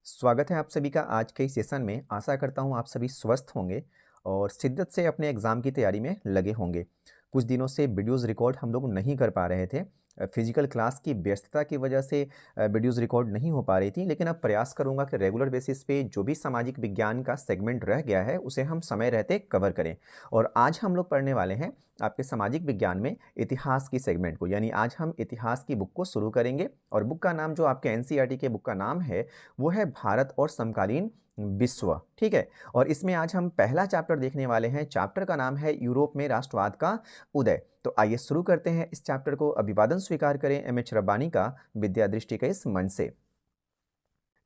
स्वागत है आप सभी का आज के इस सेशन में। आशा करता हूँ आप सभी स्वस्थ होंगे और शिद्दत से अपने एग्ज़ाम की तैयारी में लगे होंगे। कुछ दिनों से वीडियोज़ रिकॉर्ड हम लोग नहीं कर पा रहे थे। फिज़िकल क्लास की व्यस्तता की वजह से वीडियोज़ रिकॉर्ड नहीं हो पा रही थी, लेकिन अब प्रयास करूँगा कि रेगुलर बेसिस पे जो भी सामाजिक विज्ञान का सेगमेंट रह गया है, उसे हम समय रहते कवर करें। और आज हम लोग पढ़ने वाले हैं आपके सामाजिक विज्ञान में इतिहास की सेगमेंट को, यानी आज हम इतिहास की बुक को शुरू करेंगे और बुक का नाम जो आपके एनसीईआरटी के बुक का नाम है वो है भारत और समकालीन विश्व। ठीक है। और इसमें आज हम पहला चैप्टर देखने वाले हैं। चैप्टर का नाम है यूरोप में राष्ट्रवाद का उदय। तो आइए शुरू करते हैं इस चैप्टर को। अभिवादन स्वीकार करें एमएच रब्बानी का विद्या दृष्टि के इस मंच से।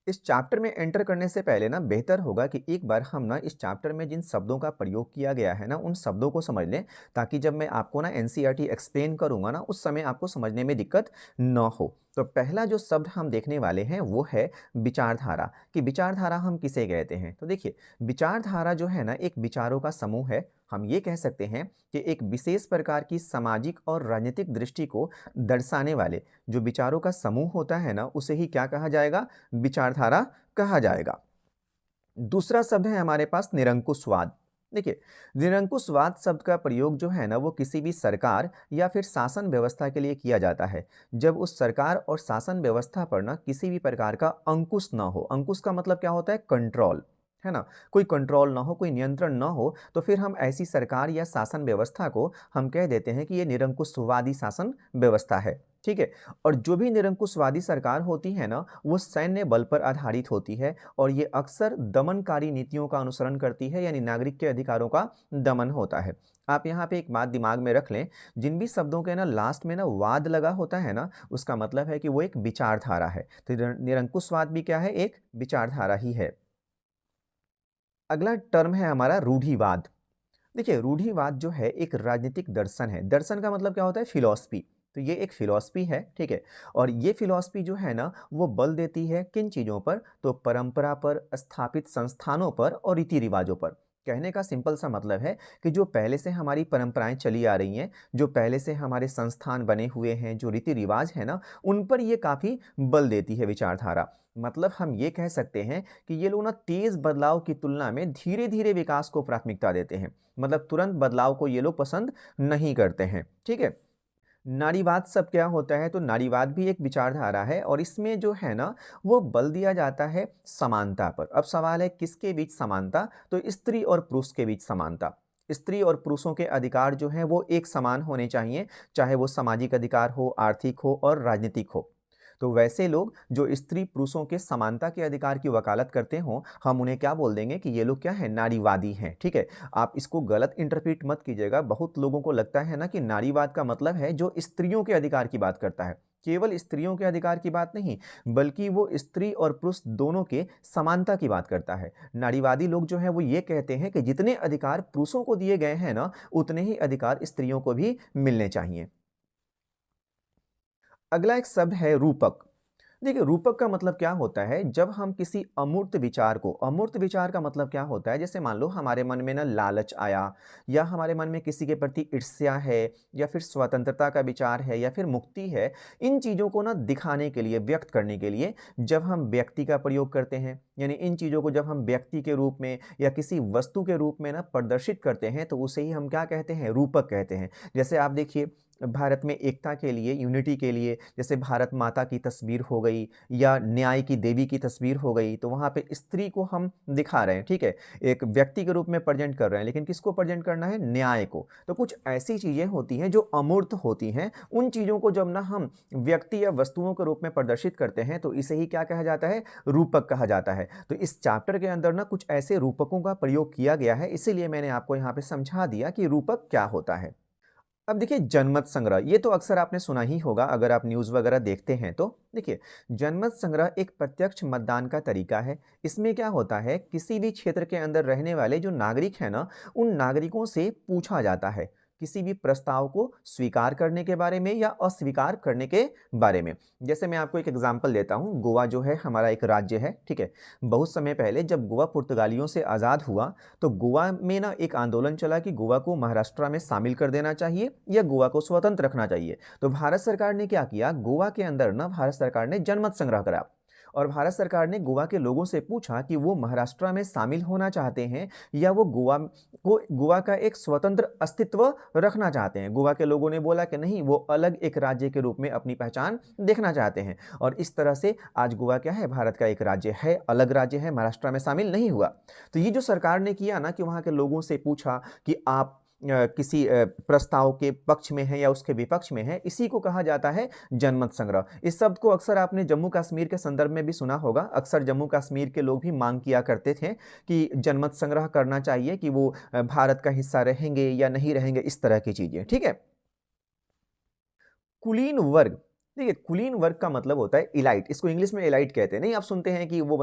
इस चैप्टर में एंटर करने से पहले ना बेहतर होगा कि एक बार हम ना इस चैप्टर में जिन शब्दों का प्रयोग किया गया है ना उन शब्दों को समझ लें, ताकि जब मैं आपको ना एनसीईआरटी एक्सप्लेन करूंगा ना उस समय आपको समझने में दिक्कत न हो। तो पहला जो शब्द हम देखने वाले हैं वो है विचारधारा। कि विचारधारा हम किसे कहते हैं? तो देखिए, विचारधारा जो है ना एक विचारों का समूह है। हम ये कह सकते हैं कि एक विशेष प्रकार की सामाजिक और राजनीतिक दृष्टि को दर्शाने वाले जो विचारों का समूह होता है ना उसे ही क्या कहा जाएगा? विचारधारा कहा जाएगा। दूसरा शब्द है हमारे पास निरंकुशवाद। देखिए, निरंकुशवाद शब्द का प्रयोग जो है ना वो किसी भी सरकार या फिर शासन व्यवस्था के लिए किया जाता है जब उस सरकार और शासन व्यवस्था पर ना किसी भी प्रकार का अंकुश ना हो। अंकुश का मतलब क्या होता है? कंट्रोल, है ना। कोई कंट्रोल ना हो, कोई नियंत्रण ना हो, तो फिर हम ऐसी सरकार या शासन व्यवस्था को हम कह देते हैं कि ये निरंकुशवादी शासन व्यवस्था है। ठीक है। और जो भी निरंकुशवादी सरकार होती है ना वो सैन्य बल पर आधारित होती है और ये अक्सर दमनकारी नीतियों का अनुसरण करती है, यानी नागरिक के अधिकारों का दमन होता है। आप यहाँ पे एक बात दिमाग में रख लें, जिन भी शब्दों के ना लास्ट में ना वाद लगा होता है ना उसका मतलब है कि वो एक विचारधारा है। तो निरंकुशवाद भी क्या है? एक विचारधारा ही है। अगला टर्म है हमारा रूढ़िवाद। देखिए, रूढ़िवाद जो है एक राजनीतिक दर्शन है। दर्शन का मतलब क्या होता है? फिलॉसफी। तो ये एक फिलॉसफी है। ठीक है। और ये फिलॉसफी जो है ना वो बल देती है किन चीज़ों पर? तो परंपरा पर, स्थापित संस्थानों पर और रीति रिवाजों पर। कहने का सिंपल सा मतलब है कि जो पहले से हमारी परंपराएं चली आ रही हैं, जो पहले से हमारे संस्थान बने हुए हैं, जो रीति रिवाज है ना उन पर ये काफ़ी बल देती है विचारधारा। मतलब हम ये कह सकते हैं कि ये लोग ना तेज बदलाव की तुलना में धीरे धीरे विकास को प्राथमिकता देते हैं। मतलब तुरंत बदलाव को ये लोग पसंद नहीं करते हैं। ठीक है। नारीवाद सब क्या होता है? तो नारीवाद भी एक विचारधारा है और इसमें जो है ना वो बल दिया जाता है समानता पर। अब सवाल है किसके बीच समानता? तो स्त्री और पुरुष के बीच समानता। स्त्री और पुरुषों के अधिकार जो हैं वो एक समान होने चाहिए, चाहे वो सामाजिक अधिकार हो, आर्थिक हो और राजनीतिक हो। तो वैसे लोग जो स्त्री पुरुषों के समानता के अधिकार की वकालत करते हों, हम उन्हें क्या बोल देंगे कि ये लोग क्या है? नारीवादी हैं। ठीक है। आप इसको गलत इंटरप्रेट मत कीजिएगा। बहुत लोगों को लगता है ना कि नारीवाद का मतलब है जो स्त्रियों के अधिकार की बात करता है। केवल स्त्रियों के अधिकार की बात नहीं, बल्कि वो स्त्री और पुरुष दोनों के समानता की बात करता है। नारीवादी लोग जो है वो ये कहते हैं कि जितने अधिकार पुरुषों को दिए गए हैं ना उतने ही अधिकार स्त्रियों को भी मिलने चाहिए। अगला एक शब्द है रूपक। देखिए, रूपक का मतलब क्या होता है? जब हम किसी अमूर्त विचार को, अमूर्त विचार का मतलब क्या होता है? जैसे मान लो हमारे मन में ना लालच आया, या हमारे मन में किसी के प्रति ईर्ष्या है, या फिर स्वतंत्रता का विचार है, या फिर मुक्ति है। इन चीज़ों को ना दिखाने के लिए, व्यक्त करने के लिए जब हम व्यक्ति का प्रयोग करते हैं, यानी इन चीज़ों को जब हम व्यक्ति के रूप में या किसी वस्तु के रूप में ना प्रदर्शित करते हैं तो उसे ही हम क्या कहते हैं? रूपक कहते हैं। जैसे आप देखिए, भारत में एकता के लिए, यूनिटी के लिए, जैसे भारत माता की तस्वीर हो गई या न्याय की देवी की तस्वीर हो गई, तो वहाँ पे स्त्री को हम दिखा रहे हैं। ठीक है। एक व्यक्ति के रूप में प्रेजेंट कर रहे हैं, लेकिन किसको प्रेजेंट करना है? न्याय को। तो कुछ ऐसी चीज़ें होती हैं जो अमूर्त होती हैं। उन चीज़ों को जब ना हम व्यक्ति या वस्तुओं के रूप में प्रदर्शित करते हैं तो इसे ही क्या कहा जाता है? रूपक कहा जाता है। तो इस चैप्टर के अंदर ना कुछ ऐसे रूपकों का प्रयोग किया गया है, इसीलिए मैंने आपको यहाँ पे समझा दिया कि रूपक क्या होता है। अब देखिए, जनमत संग्रह, ये तो अक्सर आपने सुना ही होगा अगर आप न्यूज़ वगैरह देखते हैं तो। देखिए, जनमत संग्रह एक प्रत्यक्ष मतदान का तरीका है। इसमें क्या होता है? किसी भी क्षेत्र के अंदर रहने वाले जो नागरिक हैं ना उन नागरिकों से पूछा जाता है किसी भी प्रस्ताव को स्वीकार करने के बारे में या अस्वीकार करने के बारे में। जैसे मैं आपको एक एग्जांपल देता हूँ। गोवा जो है हमारा एक राज्य है। ठीक है। बहुत समय पहले जब गोवा पुर्तगालियों से आज़ाद हुआ तो गोवा में ना एक आंदोलन चला कि गोवा को महाराष्ट्र में शामिल कर देना चाहिए या गोवा को स्वतंत्र रखना चाहिए। तो भारत सरकार ने क्या किया? गोवा के अंदर ना भारत सरकार ने जनमत संग्रह करा और भारत सरकार ने गोवा के लोगों से पूछा कि वो महाराष्ट्र में शामिल होना चाहते हैं या वो गोवा का एक स्वतंत्र अस्तित्व रखना चाहते हैं। गोवा के लोगों ने बोला कि नहीं, वो अलग एक राज्य के रूप में अपनी पहचान देखना चाहते हैं। और इस तरह से आज गोवा क्या है, भारत का एक राज्य है, अलग राज्य है, महाराष्ट्र में शामिल नहीं हुआ। तो ये जो सरकार ने किया ना कि वहाँ के लोगों से पूछा कि आप किसी प्रस्ताव के पक्ष में है या उसके विपक्ष में है, इसी को कहा जाता है जनमत संग्रह। इस शब्द को अक्सर आपने जम्मू कश्मीर के संदर्भ में भी सुना होगा। अक्सर जम्मू कश्मीर के लोग भी मांग किया करते थे कि जनमत संग्रह करना चाहिए कि वो भारत का हिस्सा रहेंगे या नहीं रहेंगे, इस तरह की चीजें। ठीक है। कुलीन वर्ग, देखिए कुलीन वर्ग का मतलब होता है इलाइट। इसको इंग्लिश में इलाइट कहते हैं। नहीं, आप सुनते हैं कि वो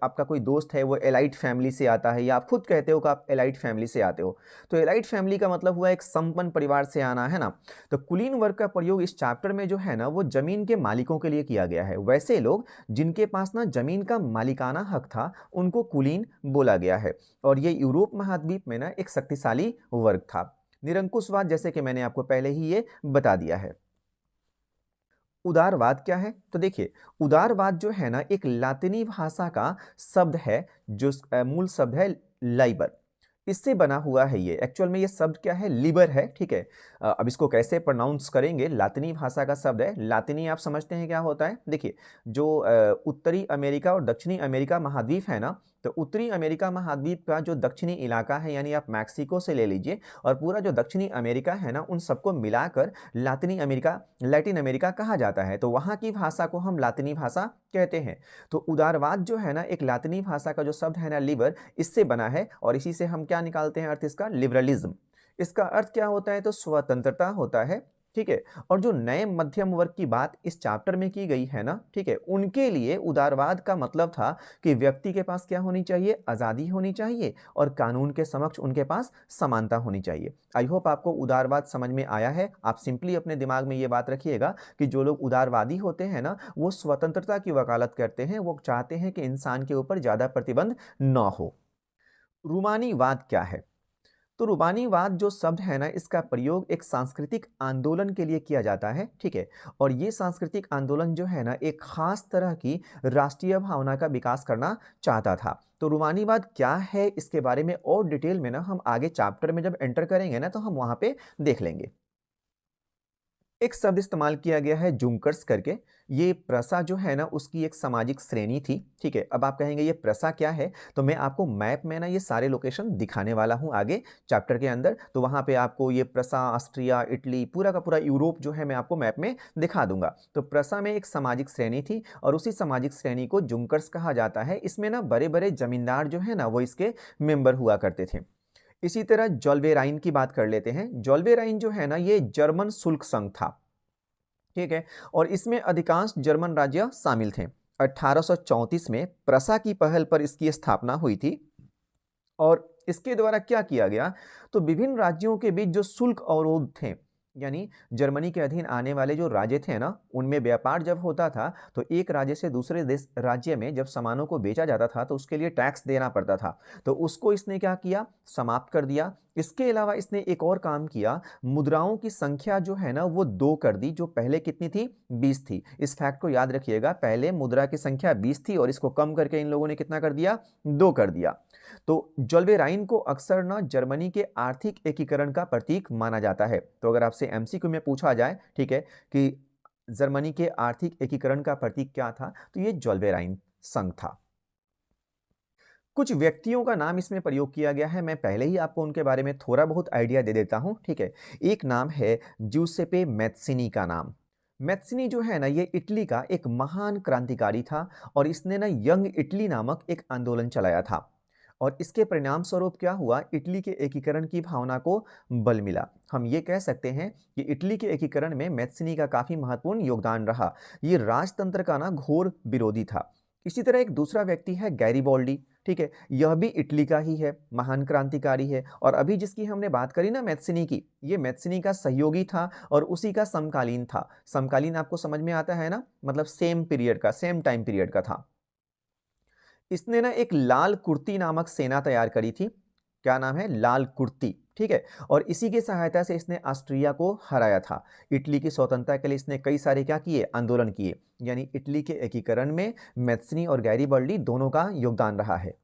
आपका कोई दोस्त है वो एलाइट फैमिली से आता है, या आप खुद कहते हो कि आप एलाइट फैमिली से आते हो। तो एलाइट फैमिली का मतलब हुआ एक संपन्न परिवार से आना, है ना। तो कुलीन वर्ग का प्रयोग इस चैप्टर में जो है ना वो जमीन के मालिकों के लिए किया गया है। वैसे लोग जिनके पास ना जमीन का मालिकाना हक था उनको कुलीन बोला गया है। और ये यूरोप महाद्वीप में ना एक शक्तिशाली वर्ग था। निरंकुशवाद, जैसे कि मैंने आपको पहले ही ये बता दिया है। उदारवाद क्या है? तो देखिए, उदारवाद जो है ना एक लातिनी भाषा का शब्द है, जो मूल शब्द है लाइबर। इससे बना हुआ है ये। एक्चुअल में ये शब्द क्या है, लिबर है। ठीक है। अब इसको कैसे प्रोनाउंस करेंगे, लातिनी भाषा का शब्द है। लातिनी आप समझते हैं क्या होता है? देखिए, जो उत्तरी अमेरिका और दक्षिणी अमेरिका महाद्वीप है ना, तो उत्तरी अमेरिका महाद्वीप का जो दक्षिणी इलाका है, यानी आप मैक्सिको से ले लीजिए, और पूरा जो दक्षिणी अमेरिका है ना, उन सबको मिलाकर लैटिन अमेरिका कहा जाता है। तो वहाँ की भाषा को हम लातिनी भाषा कहते हैं। तो उदारवाद जो है ना एक लातिनी भाषा का जो शब्द है ना लिबर, इससे बना है। और इसी से हम क्या निकालते हैं अर्थ इसका, लिबरलिज्म। इसका अर्थ क्या होता है, तो स्वतंत्रता होता है। ठीक है। और जो नए मध्यम वर्ग की बात इस चैप्टर में की गई है ना, ठीक है, उनके लिए उदारवाद का मतलब था कि व्यक्ति के पास क्या होनी चाहिए, आज़ादी होनी चाहिए, और कानून के समक्ष उनके पास समानता होनी चाहिए। आई होप आपको उदारवाद समझ में आया है। आप सिंपली अपने दिमाग में ये बात रखिएगा कि जो लोग उदारवादी होते हैं ना, वो स्वतंत्रता की वकालत करते हैं। वो चाहते हैं कि इंसान के ऊपर ज़्यादा प्रतिबंध न हो। रूमानीवाद क्या है? तो रूमानीवाद जो शब्द है ना, इसका प्रयोग एक सांस्कृतिक आंदोलन के लिए किया जाता है। ठीक है। और ये सांस्कृतिक आंदोलन जो है ना एक खास तरह की राष्ट्रीय भावना का विकास करना चाहता था। तो रूमानीवाद क्या है, इसके बारे में और डिटेल में ना हम आगे चैप्टर में जब एंटर करेंगे ना, तो हम वहां पे देख लेंगे। एक शब्द इस्तेमाल किया गया है जुंकर्स करके। ये प्रसा जो है ना उसकी एक सामाजिक श्रेणी थी। ठीक है। अब आप कहेंगे ये प्रसा क्या है, तो मैं आपको मैप में ना ये सारे लोकेशन दिखाने वाला हूँ आगे चैप्टर के अंदर। तो वहाँ पे आपको ये प्रसा, ऑस्ट्रिया, इटली, पूरा का पूरा यूरोप जो है मैं आपको मैप में दिखा दूंगा। तो प्रसा में एक सामाजिक श्रेणी थी और उसी सामाजिक श्रेणी को जुंकर्स कहा जाता है। इसमें ना बड़े बड़े जमींदार जो है ना वो इसके मेंबर हुआ करते थे। इसी तरह जॉल्वेराइन की बात कर लेते हैं। जॉल्वेराइन जो है ना ये जर्मन शुल्क संघ था। ठीक है। और इसमें अधिकांश जर्मन राज्य शामिल थे। 1834 में प्रसा की पहल पर इसकी स्थापना हुई थी। और इसके द्वारा क्या किया गया, तो विभिन्न राज्यों के बीच जो शुल्क अवरोध थे, यानी जर्मनी के अधीन आने वाले जो राज्य थे ना, उनमें व्यापार जब होता था तो एक राज्य से दूसरे देश राज्य में जब सामानों को बेचा जाता था तो उसके लिए टैक्स देना पड़ता था। तो उसको इसने क्या किया, समाप्त कर दिया। इसके अलावा इसने एक और काम किया, मुद्राओं की संख्या जो है ना वो 2 कर दी। जो पहले कितनी थी, 20 थी। इस फैक्ट को याद रखिएगा, पहले मुद्रा की संख्या 20 थी और इसको कम करके इन लोगों ने कितना कर दिया, 2 कर दिया। तो जॉल्वेराइन को अक्सर ना जर्मनी के आर्थिक एकीकरण का प्रतीक माना जाता है। तो अगर आपसे एमसीक्यू में पूछा जाए, ठीक है, कि जर्मनी के आर्थिक एकीकरण का प्रतीक क्या था, तो ये जॉल्वेराइन संघ था। कुछ व्यक्तियों का नाम इसमें प्रयोग किया गया है। मैं पहले ही आपको उनके बारे में थोड़ा बहुत आइडिया दे देता हूं। ठीक है। एक नाम है जूसेपे मैत्सिनी का नाम। मैत्सिनी जो है ना ये इटली का एक महान क्रांतिकारी था और इसने ना यंग इटली नामक एक आंदोलन चलाया था। और इसके परिणाम स्वरूप क्या हुआ, इटली के एकीकरण की भावना को बल मिला। हम ये कह सकते हैं कि इटली के एकीकरण में मैत्सिनी का काफी महत्वपूर्ण योगदान रहा। ये राजतंत्र का ना घोर विरोधी था। इसी तरह एक दूसरा व्यक्ति है गैरिबॉल्डी। ठीक है। यह भी इटली का ही है, महान क्रांतिकारी है। और अभी जिसकी हमने बात करी ना मैत्सिनी की, ये मैत्सिनी का सहयोगी था और उसी का समकालीन था। समकालीन आपको समझ में आता है ना, मतलब सेम पीरियड का, सेम टाइम पीरियड का था। इसने ना एक लाल कुर्ती नामक सेना तैयार करी थी। क्या नाम है, लाल कुर्ती। ठीक है। और इसी की सहायता से इसने ऑस्ट्रिया को हराया था। इटली की स्वतंत्रता के लिए इसने कई सारे क्या किए, आंदोलन किए। यानी इटली के एकीकरण में मैथ्यूनी और गैरिबल्डी दोनों का योगदान रहा है।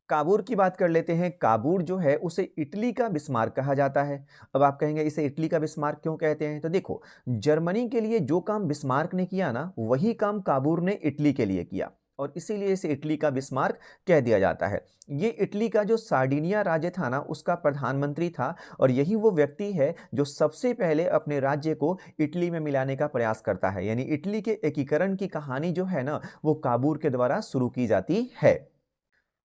काबूर की बात कर लेते हैं। काबूर जो है उसे इटली का बिस्मार्क कहा जाता है। अब आप कहेंगे इसे इटली का बिस्मार्क क्यों कहते हैं? तो देखो, जर्मनी के लिए जो काम बिस्मार्क ने किया ना, वही काम काबूर ने इटली के लिए किया और इसीलिए इसे इटली का बिस्मार्क कह दिया जाता है। ये इटली का जो सार्डिनिया राज्य था ना, उसका प्रधानमंत्री था और यही वो व्यक्ति है जो सबसे पहले अपने राज्य को इटली में मिलाने का प्रयास करता है। यानी इटली के एकीकरण की कहानी जो है ना, वो काबूर के द्वारा शुरू की जाती है।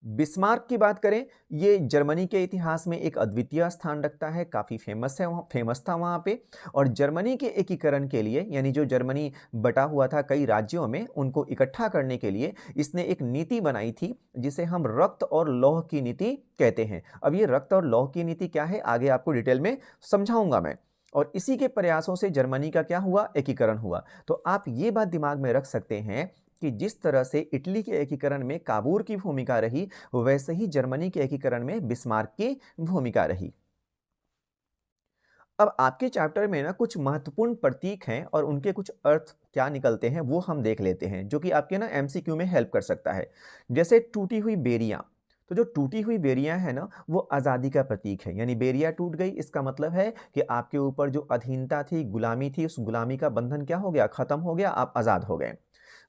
बिस्मार्क की बात करें, ये जर्मनी के इतिहास में एक अद्वितीय स्थान रखता है, काफ़ी फेमस है, वहाँ फेमस था वहाँ पे। और जर्मनी के एकीकरण के लिए, यानी जो जर्मनी बटा हुआ था कई राज्यों में, उनको इकट्ठा करने के लिए इसने एक नीति बनाई थी जिसे हम रक्त और लौह की नीति कहते हैं। अब ये रक्त और लौह की नीति क्या है, आगे आपको डिटेल में समझाऊंगा मैं। और इसी के प्रयासों से जर्मनी का क्या हुआ, एकीकरण हुआ। तो आप ये बात दिमाग में रख सकते हैं कि जिस तरह से इटली के एकीकरण में काबूर की भूमिका रही, वैसे ही जर्मनी के एकीकरण में बिस्मार्क की भूमिका रही। अब आपके चैप्टर में ना कुछ महत्वपूर्ण प्रतीक हैं और उनके कुछ अर्थ क्या निकलते हैं वो हम देख लेते हैं, जो कि आपके ना एमसीक्यू में हेल्प कर सकता है। जैसे टूटी हुई बेरियां। तो जो टूटी हुई बेरियां है ना, वो आज़ादी का प्रतीक है। यानी बेरिया टूट गई, इसका मतलब है कि आपके ऊपर जो अधीनता थी, गुलामी थी, उस गुलामी का बंधन क्या हो गया, खत्म हो गया, आप आज़ाद हो गए।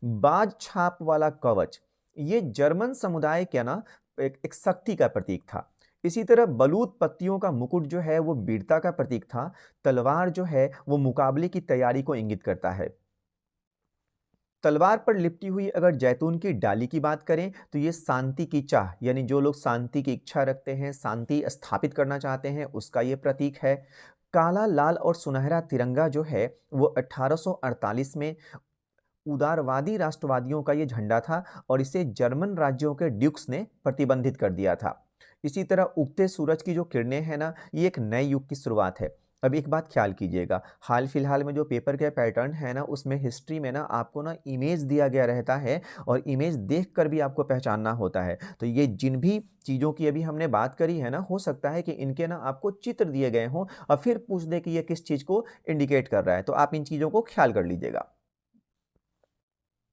बाज छाप वाला कवच, ये जर्मन समुदाय क्या ना, एक शक्ति का प्रतीक था। इसी तरह बलूत पत्तियों का मुकुट जो है वो वीरता का प्रतीक था। तलवार जो है वो मुकाबले की तैयारी को इंगित करता है। तलवार पर लिपटी हुई अगर जैतून की डाली की बात करें तो ये शांति की चाह, यानी जो लोग शांति की इच्छा रखते हैं, शांति स्थापित करना चाहते हैं, उसका ये प्रतीक है। काला, लाल और सुनहरा तिरंगा जो है वो 1848 में उदारवादी राष्ट्रवादियों का ये झंडा था और इसे जर्मन राज्यों के ड्यूक्स ने प्रतिबंधित कर दिया था। इसी तरह उगते सूरज की जो किरणें हैं ना, ये एक नए युग की शुरुआत है। अब एक बात ख्याल कीजिएगा, हाल फिलहाल में जो पेपर के पैटर्न है ना, उसमें हिस्ट्री में ना आपको ना इमेज दिया गया रहता है और इमेज देखकर भी आपको पहचानना होता है। तो ये जिन भी चीज़ों की अभी हमने बात करी है ना, हो सकता है कि इनके ना आपको चित्र दिए गए हों और फिर पूछ दे कि ये किस चीज़ को इंडिकेट कर रहा है, तो आप इन चीज़ों को ख्याल कर लीजिएगा।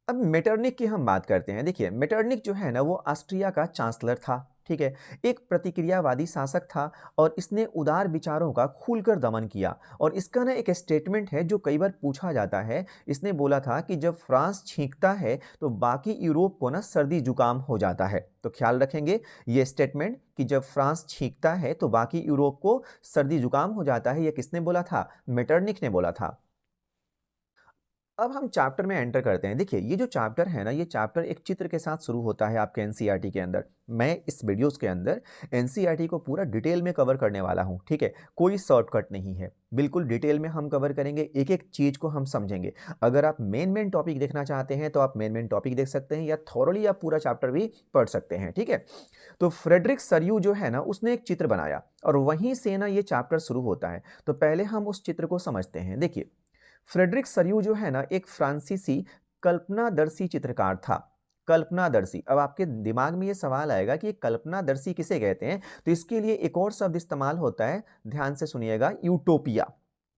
अब मेटरनिक की हम बात करते हैं। देखिए, मेटरनिक जो है ना, वो ऑस्ट्रिया का चांसलर था, ठीक है। एक प्रतिक्रियावादी शासक था और इसने उदार विचारों का खुलकर दमन किया। और इसका ना एक स्टेटमेंट है जो कई बार पूछा जाता है। इसने बोला था कि जब फ्रांस छींकता है तो बाकी यूरोप को ना सर्दी जुकाम हो जाता है। तो ख्याल रखेंगे ये स्टेटमेंट कि जब फ्रांस छींकता है तो बाकी यूरोप को सर्दी जुकाम हो जाता है, ये किसने बोला था? मेटरनिक ने बोला था। अब हम चैप्टर में एंटर करते हैं। देखिए, ये जो चैप्टर है ना, ये चैप्टर एक चित्र के साथ शुरू होता है आपके एनसीईआरटी के अंदर। मैं इस वीडियोस के अंदर एनसीईआरटी को पूरा डिटेल में कवर करने वाला हूँ, ठीक है। कोई शॉर्टकट नहीं है, बिल्कुल डिटेल में हम कवर करेंगे, एक एक चीज़ को हम समझेंगे। अगर आप मेन टॉपिक देखना चाहते हैं तो आप मेन टॉपिक देख सकते हैं, या थॉरली आप पूरा चैप्टर भी पढ़ सकते हैं, ठीक है। तो फ्रेडरिक सरयू जो है ना, उसने एक चित्र बनाया और वहीं से ना ये चैप्टर शुरू होता है। तो पहले हम उस चित्र को समझते हैं। देखिए, फ्रेडरिक सरयू जो है ना, एक फ्रांसीसी कल्पनादर्शी चित्रकार था। कल्पनादर्शी, अब आपके दिमाग में ये सवाल आएगा कि ये कल्पनादर्शी किसे कहते हैं, तो इसके लिए एक और शब्द इस्तेमाल होता है, ध्यान से सुनिएगा, यूटोपिया।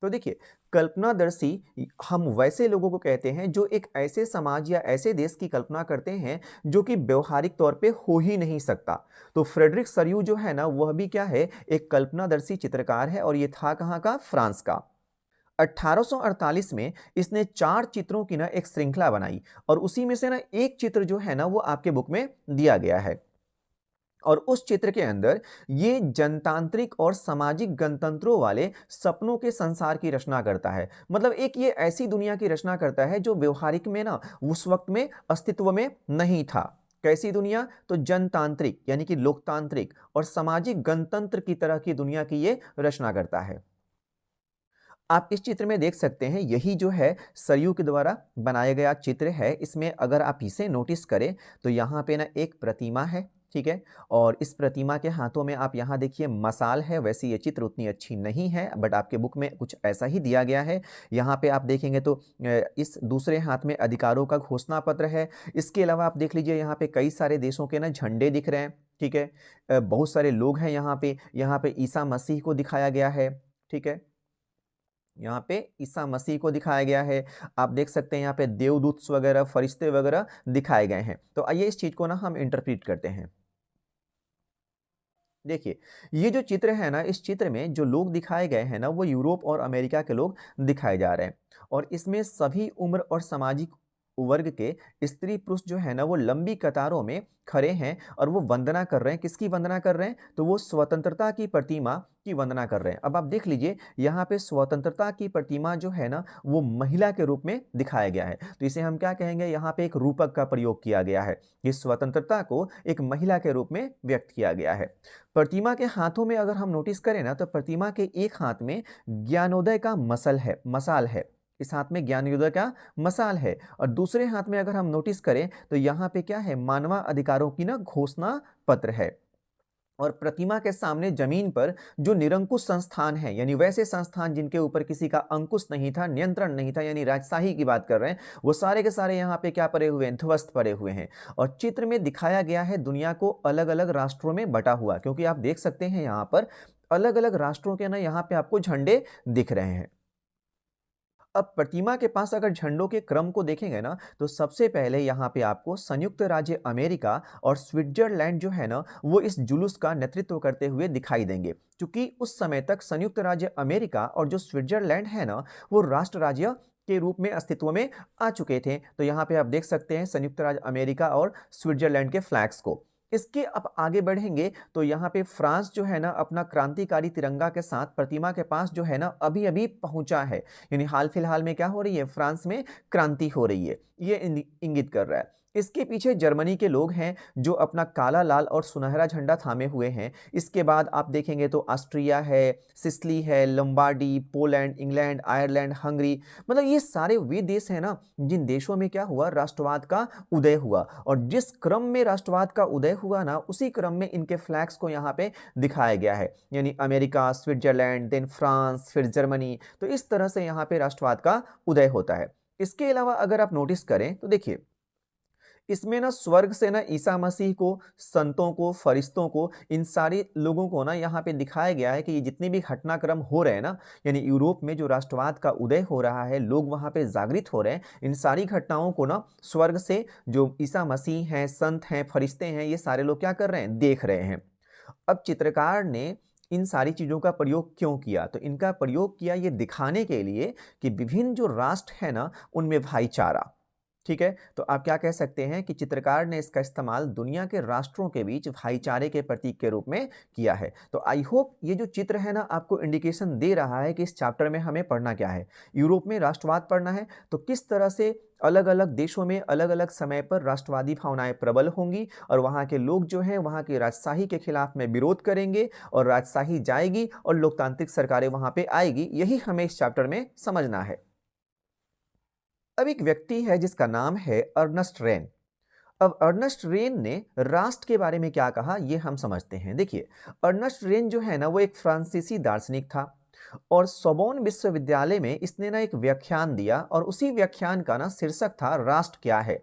तो देखिए, कल्पनादर्शी हम वैसे लोगों को कहते हैं जो एक ऐसे समाज या ऐसे देश की कल्पना करते हैं जो कि व्यवहारिक तौर पे हो ही नहीं सकता। तो फ्रेडरिक सरयू जो है ना, वह भी क्या है, एक कल्पनादर्शी चित्रकार है और ये था कहाँ का, फ्रांस का। 1848 में इसने 4 चित्रों की ना एक श्रृंखला बनाई और उसी में से ना एक चित्र जो है ना, वो आपके बुक में दिया गया है। और उस चित्र के अंदर ये जनतांत्रिक और सामाजिक गणतंत्रों वाले सपनों के संसार की रचना करता है। मतलब एक ये ऐसी दुनिया की रचना करता है जो व्यवहारिक में ना उस वक्त में अस्तित्व में नहीं था। कैसी दुनिया? तो जनतांत्रिक यानी कि लोकतांत्रिक और सामाजिक गणतंत्र की तरह की दुनिया की ये रचना करता है। आप इस चित्र में देख सकते हैं, यही जो है सरयू के द्वारा बनाया गया चित्र है। इसमें अगर आप इसे नोटिस करें तो यहाँ पे ना एक प्रतिमा है, ठीक है? और इस प्रतिमा के हाथों में आप यहाँ देखिए मशाल है। वैसे ये चित्र उतनी अच्छी नहीं है, बट आपके बुक में कुछ ऐसा ही दिया गया है। यहाँ पे आप देखेंगे तो इस दूसरे हाथ में अधिकारों का घोषणा पत्र है। इसके अलावा आप देख लीजिए, यहाँ पे कई सारे देशों के ना झंडे दिख रहे हैं, ठीक है? बहुत सारे लोग हैं यहाँ पे ईसा मसीह को दिखाया गया है, ठीक है? यहाँ पे ईसा मसीह को दिखाया गया है। आप देख सकते हैं यहाँ पे देवदूत वगैरह, फरिश्ते वगैरह दिखाए गए हैं। तो आइए इस चीज़ को ना हम इंटरप्रेट करते हैं। देखिए, ये जो चित्र है ना, इस चित्र में जो लोग दिखाए गए हैं ना, वो यूरोप और अमेरिका के लोग दिखाए जा रहे हैं। और इसमें सभी उम्र और सामाजिक वर्ग के स्त्री पुरुष जो है ना, वो लंबी कतारों में खड़े हैं और वो वंदना कर रहे हैं। किसकी वंदना कर रहे हैं? तो वो स्वतंत्रता की प्रतिमा की वंदना कर रहे हैं। अब आप देख लीजिए, यहाँ पे स्वतंत्रता की प्रतिमा जो है ना, वो महिला के रूप में दिखाया गया है। तो इसे हम क्या कहेंगे? यहाँ पे एक रूपक का प्रयोग किया गया है। इस स्वतंत्रता को एक महिला के रूप में व्यक्त किया गया है। प्रतिमा के हाथों में अगर हम नोटिस करें ना, तो प्रतिमा के एक हाथ में ज्ञानोदय का मसाल है। इस हाथ में ज्ञानोदय का मसाल है और दूसरे हाथ में अगर हम नोटिस करें तो यहाँ पे क्या है? मानव अधिकारों की ना घोषणा पत्र है। और प्रतिमा के सामने जमीन पर जो निरंकुश संस्थान है, यानी वैसे संस्थान जिनके ऊपर किसी का अंकुश नहीं था, नियंत्रण नहीं था, यानी राजशाही की बात कर रहे हैं, वो सारे के सारे यहाँ पे क्या पड़े हुए हैं? ध्वस्त पड़े हुए हैं। और चित्र में दिखाया गया है दुनिया को अलग अलग राष्ट्रों में बटा हुआ, क्योंकि आप देख सकते हैं यहाँ पर अलग अलग राष्ट्रों के ना यहाँ पे आपको झंडे दिख रहे हैं। अब प्रतिमा के पास अगर झंडों के क्रम को देखेंगे ना, तो सबसे पहले यहाँ पे आपको संयुक्त राज्य अमेरिका और स्विट्जरलैंड जो है ना, वो इस जुलूस का नेतृत्व करते हुए दिखाई देंगे। क्योंकि उस समय तक संयुक्त राज्य अमेरिका और जो स्विट्जरलैंड है ना, वो राष्ट्र राज्य के रूप में अस्तित्व में आ चुके थे। तो यहाँ पे आप देख सकते हैं संयुक्त राज्य अमेरिका और स्विट्जरलैंड के फ्लैग्स को। इसके अब आगे बढ़ेंगे तो यहाँ पे फ्रांस जो है ना, अपना क्रांतिकारी तिरंगा के साथ प्रतिमा के पास जो है ना, अभी अभी पहुंचा है। यानी हाल फिलहाल में क्या हो रही है? फ्रांस में क्रांति हो रही है, ये इंगित कर रहा है। इसके पीछे जर्मनी के लोग हैं जो अपना काला, लाल और सुनहरा झंडा थामे हुए हैं। इसके बाद आप देखेंगे तो ऑस्ट्रिया है, सिसिली है, लंबार्डी, पोलैंड, इंग्लैंड, आयरलैंड, हंगरी, मतलब ये सारे वे देश हैं ना, जिन देशों में क्या हुआ? राष्ट्रवाद का उदय हुआ। और जिस क्रम में राष्ट्रवाद का उदय हुआ ना, उसी क्रम में इनके फ्लैग्स को यहाँ पे दिखाया गया है। यानी अमेरिका, स्विट्जरलैंड, देन फ्रांस, फिर जर्मनी। तो इस तरह से यहाँ पे राष्ट्रवाद का उदय होता है। इसके अलावा अगर आप नोटिस करें तो देखिए, इसमें ना स्वर्ग से ना ईसा मसीह को, संतों को, फरिश्तों को, इन सारे लोगों को ना यहाँ पे दिखाया गया है कि ये जितने भी घटनाक्रम हो रहे हैं ना, यानी यूरोप में जो राष्ट्रवाद का उदय हो रहा है, लोग वहाँ पे जागृत हो रहे हैं, इन सारी घटनाओं को ना स्वर्ग से जो ईसा मसीह हैं, संत हैं, फरिश्ते हैं, ये सारे लोग क्या कर रहे हैं? देख रहे हैं। अब चित्रकार ने इन सारी चीज़ों का प्रयोग क्यों किया? तो इनका प्रयोग किया ये दिखाने के लिए कि विभिन्न जो राष्ट्र है ना, उनमें भाईचारा, ठीक है? तो आप क्या कह सकते हैं कि चित्रकार ने इसका इस्तेमाल दुनिया के राष्ट्रों के बीच भाईचारे के प्रतीक के रूप में किया है। तो आई होप ये जो चित्र है ना, आपको इंडिकेशन दे रहा है कि इस चैप्टर में हमें पढ़ना क्या है। यूरोप में राष्ट्रवाद पढ़ना है, तो किस तरह से अलग-अलग देशों में अलग-अलग समय पर राष्ट्रवादी भावनाएं प्रबल होंगी और वहाँ के लोग जो हैं, वहाँ की राजशाही के खिलाफ में विरोध करेंगे और राजशाही जाएगी और लोकतांत्रिक सरकारें वहाँ पे आएगी। यही हमें इस चैप्टर में समझना है। अब एक व्यक्ति है जिसका नाम है अर्नस्ट रेन। अब अर्नस्ट रेन ने राष्ट्र के बारे में क्या कहा, ये हम समझते हैं। देखिए, अर्नस्ट रेन जो है ना, वो एक फ्रांसीसी दार्शनिक था और सोबोन विश्वविद्यालय में इसने ना एक व्याख्यान दिया और उसी व्याख्यान का ना शीर्षक था राष्ट्र क्या है।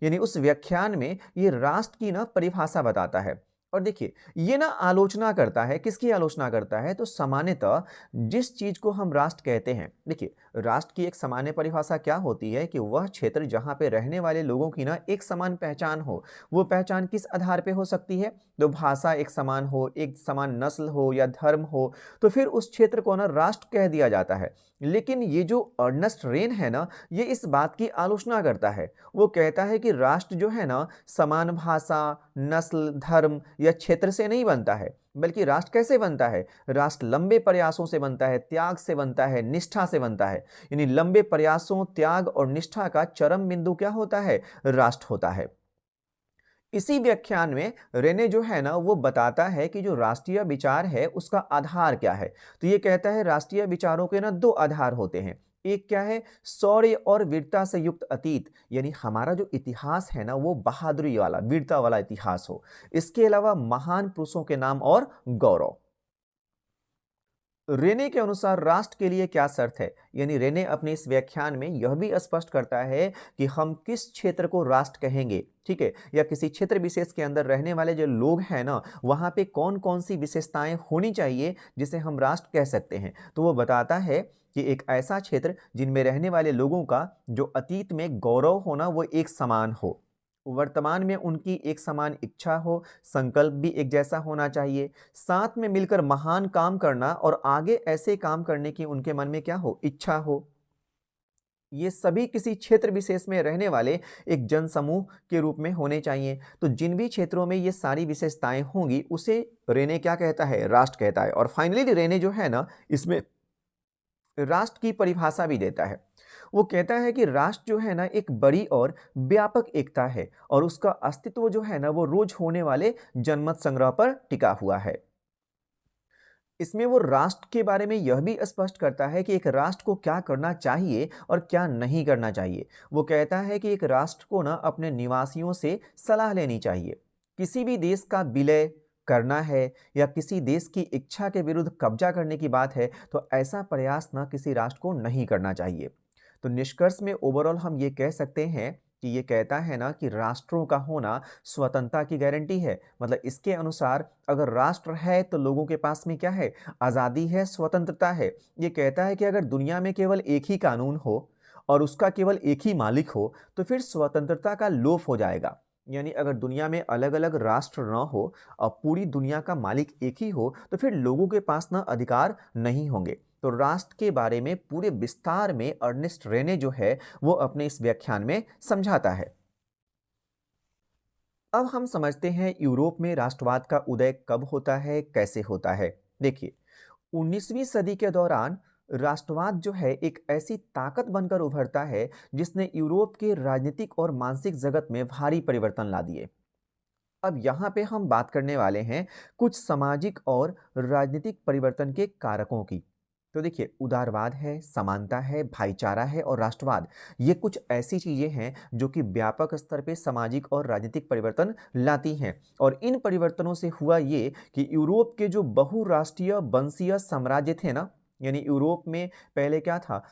यानी उस व्याख्यान में ये राष्ट्र की ना परिभाषा बताता है। और देखिए, ये ना आलोचना करता है। किसकी आलोचना करता है? तो सामान्यतः जिस चीज को हम राष्ट्र कहते हैं, देखिए, राष्ट्र की एक सामान्य परिभाषा क्या होती है कि वह क्षेत्र जहां पे रहने वाले लोगों की ना एक समान पहचान हो। वो पहचान किस आधार पे हो सकती है? तो भाषा एक समान हो, एक समान नस्ल हो या धर्म हो, तो फिर उस क्षेत्र को ना राष्ट्र कह दिया जाता है। लेकिन ये जो अर्नस्ट रेन है ना, ये इस बात की आलोचना करता है। वो कहता है कि राष्ट्र जो है ना, समान भाषा, नस्ल, धर्म या क्षेत्र से नहीं बनता है, बल्कि राष्ट्र कैसे बनता है? राष्ट्र लंबे प्रयासों से बनता है, त्याग से बनता है, निष्ठा से बनता है। यानी लंबे प्रयासों, त्याग और निष्ठा का चरम बिंदु क्या होता है? राष्ट्र होता है। इसी व्याख्यान में रेने जो है ना वो बताता है कि जो राष्ट्रीय विचार है उसका आधार क्या है। तो ये कहता है राष्ट्रीय विचारों के ना दो आधार होते हैं। एक क्या है, शौर्य और वीरता से युक्त अतीत, यानी हमारा जो इतिहास है ना वो बहादुरी वाला वीरता वाला इतिहास हो। इसके अलावा महान पुरुषों के नाम और गौरव। रेने के अनुसार राष्ट्र के लिए क्या शर्त है, यानी रेने अपने इस व्याख्यान में यह भी स्पष्ट करता है कि हम किस क्षेत्र को राष्ट्र कहेंगे, ठीक है, या किसी क्षेत्र विशेष के अंदर रहने वाले जो लोग हैं ना वहाँ पे कौन कौन सी विशेषताएं होनी चाहिए जिसे हम राष्ट्र कह सकते हैं। तो वो बताता है कि एक ऐसा क्षेत्र जिनमें रहने वाले लोगों का जो अतीत में गौरव होना वो एक समान हो, वर्तमान में उनकी एक समान इच्छा हो, संकल्प भी एक जैसा होना चाहिए, साथ में मिलकर महान काम करना और आगे ऐसे काम करने की उनके मन में क्या हो, इच्छा हो। ये सभी किसी क्षेत्र विशेष में रहने वाले एक जनसमूह के रूप में होने चाहिए। तो जिन भी क्षेत्रों में ये सारी विशेषताएं होंगी उसे रेने क्या कहता है, राष्ट्र कहता है। और फाइनली रेने जो है ना इसमें राष्ट्र की परिभाषा भी देता है। वो कहता है कि राष्ट्र जो है ना एक बड़ी और व्यापक एकता है और उसका अस्तित्व जो है ना वो रोज होने वाले जनमत संग्रह पर टिका हुआ है। इसमें वो राष्ट्र के बारे में यह भी स्पष्ट करता है कि एक राष्ट्र को क्या करना चाहिए और क्या नहीं करना चाहिए। वो कहता है कि एक राष्ट्र को ना अपने निवासियों से सलाह लेनी चाहिए। किसी भी देश का विलय करना है या किसी देश की इच्छा के विरुद्ध कब्जा करने की बात है तो ऐसा प्रयास ना किसी राष्ट्र को नहीं करना चाहिए। तो निष्कर्ष में ओवरऑल हम ये कह सकते हैं कि ये कहता है ना कि राष्ट्रों का होना स्वतंत्रता की गारंटी है। मतलब इसके अनुसार अगर राष्ट्र है तो लोगों के पास में क्या है, आज़ादी है, स्वतंत्रता है। ये कहता है कि अगर दुनिया में केवल एक ही कानून हो और उसका केवल एक ही मालिक हो तो फिर स्वतंत्रता का लोप हो जाएगा। यानी अगर दुनिया में अलग अलग राष्ट्र न हो और पूरी दुनिया का मालिक एक ही हो तो फिर लोगों के पास ना अधिकार नहीं होंगे। तो राष्ट्र के बारे में पूरे विस्तार में अर्नेस्ट रेने जो है वो अपने इस व्याख्यान में समझाता है। अब हम समझते हैं यूरोप में राष्ट्रवाद का उदय कब होता है, कैसे होता है। देखिए, 19वीं सदी के दौरान राष्ट्रवाद जो है एक ऐसी ताकत बनकर उभरता है जिसने यूरोप के राजनीतिक और मानसिक जगत में भारी परिवर्तन ला दिए। अब यहाँ पे हम बात करने वाले हैं कुछ सामाजिक और राजनीतिक परिवर्तन के कारकों की। तो देखिए, उदारवाद है, समानता है, भाईचारा है और राष्ट्रवाद, ये कुछ ऐसी चीजें हैं जो कि व्यापक स्तर पे सामाजिक और राजनीतिक परिवर्तन लाती हैं। और इन परिवर्तनों से हुआ ये कि यूरोप के जो बहुराष्ट्रीय वंशीय साम्राज्य थे ना, यानी यूरोप में पहले क्या था,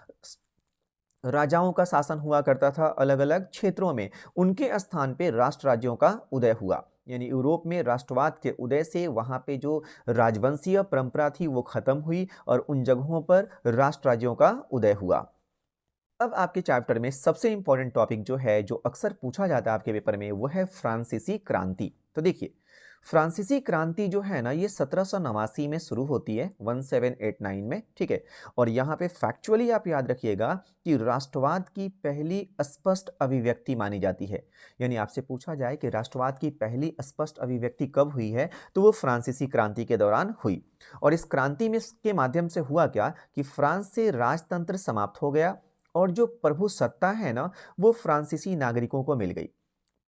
राजाओं का शासन हुआ करता था अलग अलग क्षेत्रों में, उनके स्थान पे राष्ट्र राज्यों का उदय हुआ। यानी यूरोप में राष्ट्रवाद के उदय से वहाँ पे जो राजवंशीय परंपरा थी वो खत्म हुई और उन जगहों पर राष्ट्र राज्यों का उदय हुआ। अब आपके चैप्टर में सबसे इंपॉर्टेंट टॉपिक जो है, जो अक्सर पूछा जाता है आपके पेपर में, वो है फ्रांसीसी क्रांति। तो देखिए, फ्रांसीसी क्रांति जो है ना ये 1789 में शुरू होती है, 1789 में, ठीक है। और यहाँ पे फैक्चुअली आप याद रखिएगा कि राष्ट्रवाद की पहली स्पष्ट अभिव्यक्ति मानी जाती है। यानी आपसे पूछा जाए कि राष्ट्रवाद की पहली स्पष्ट अभिव्यक्ति कब हुई है तो वो फ्रांसीसी क्रांति के दौरान हुई। और इस क्रांति में के माध्यम से हुआ क्या कि फ्रांस से राजतंत्र समाप्त हो गया और जो प्रभु सत्ता है ना वो फ्रांसीसी नागरिकों को मिल गई।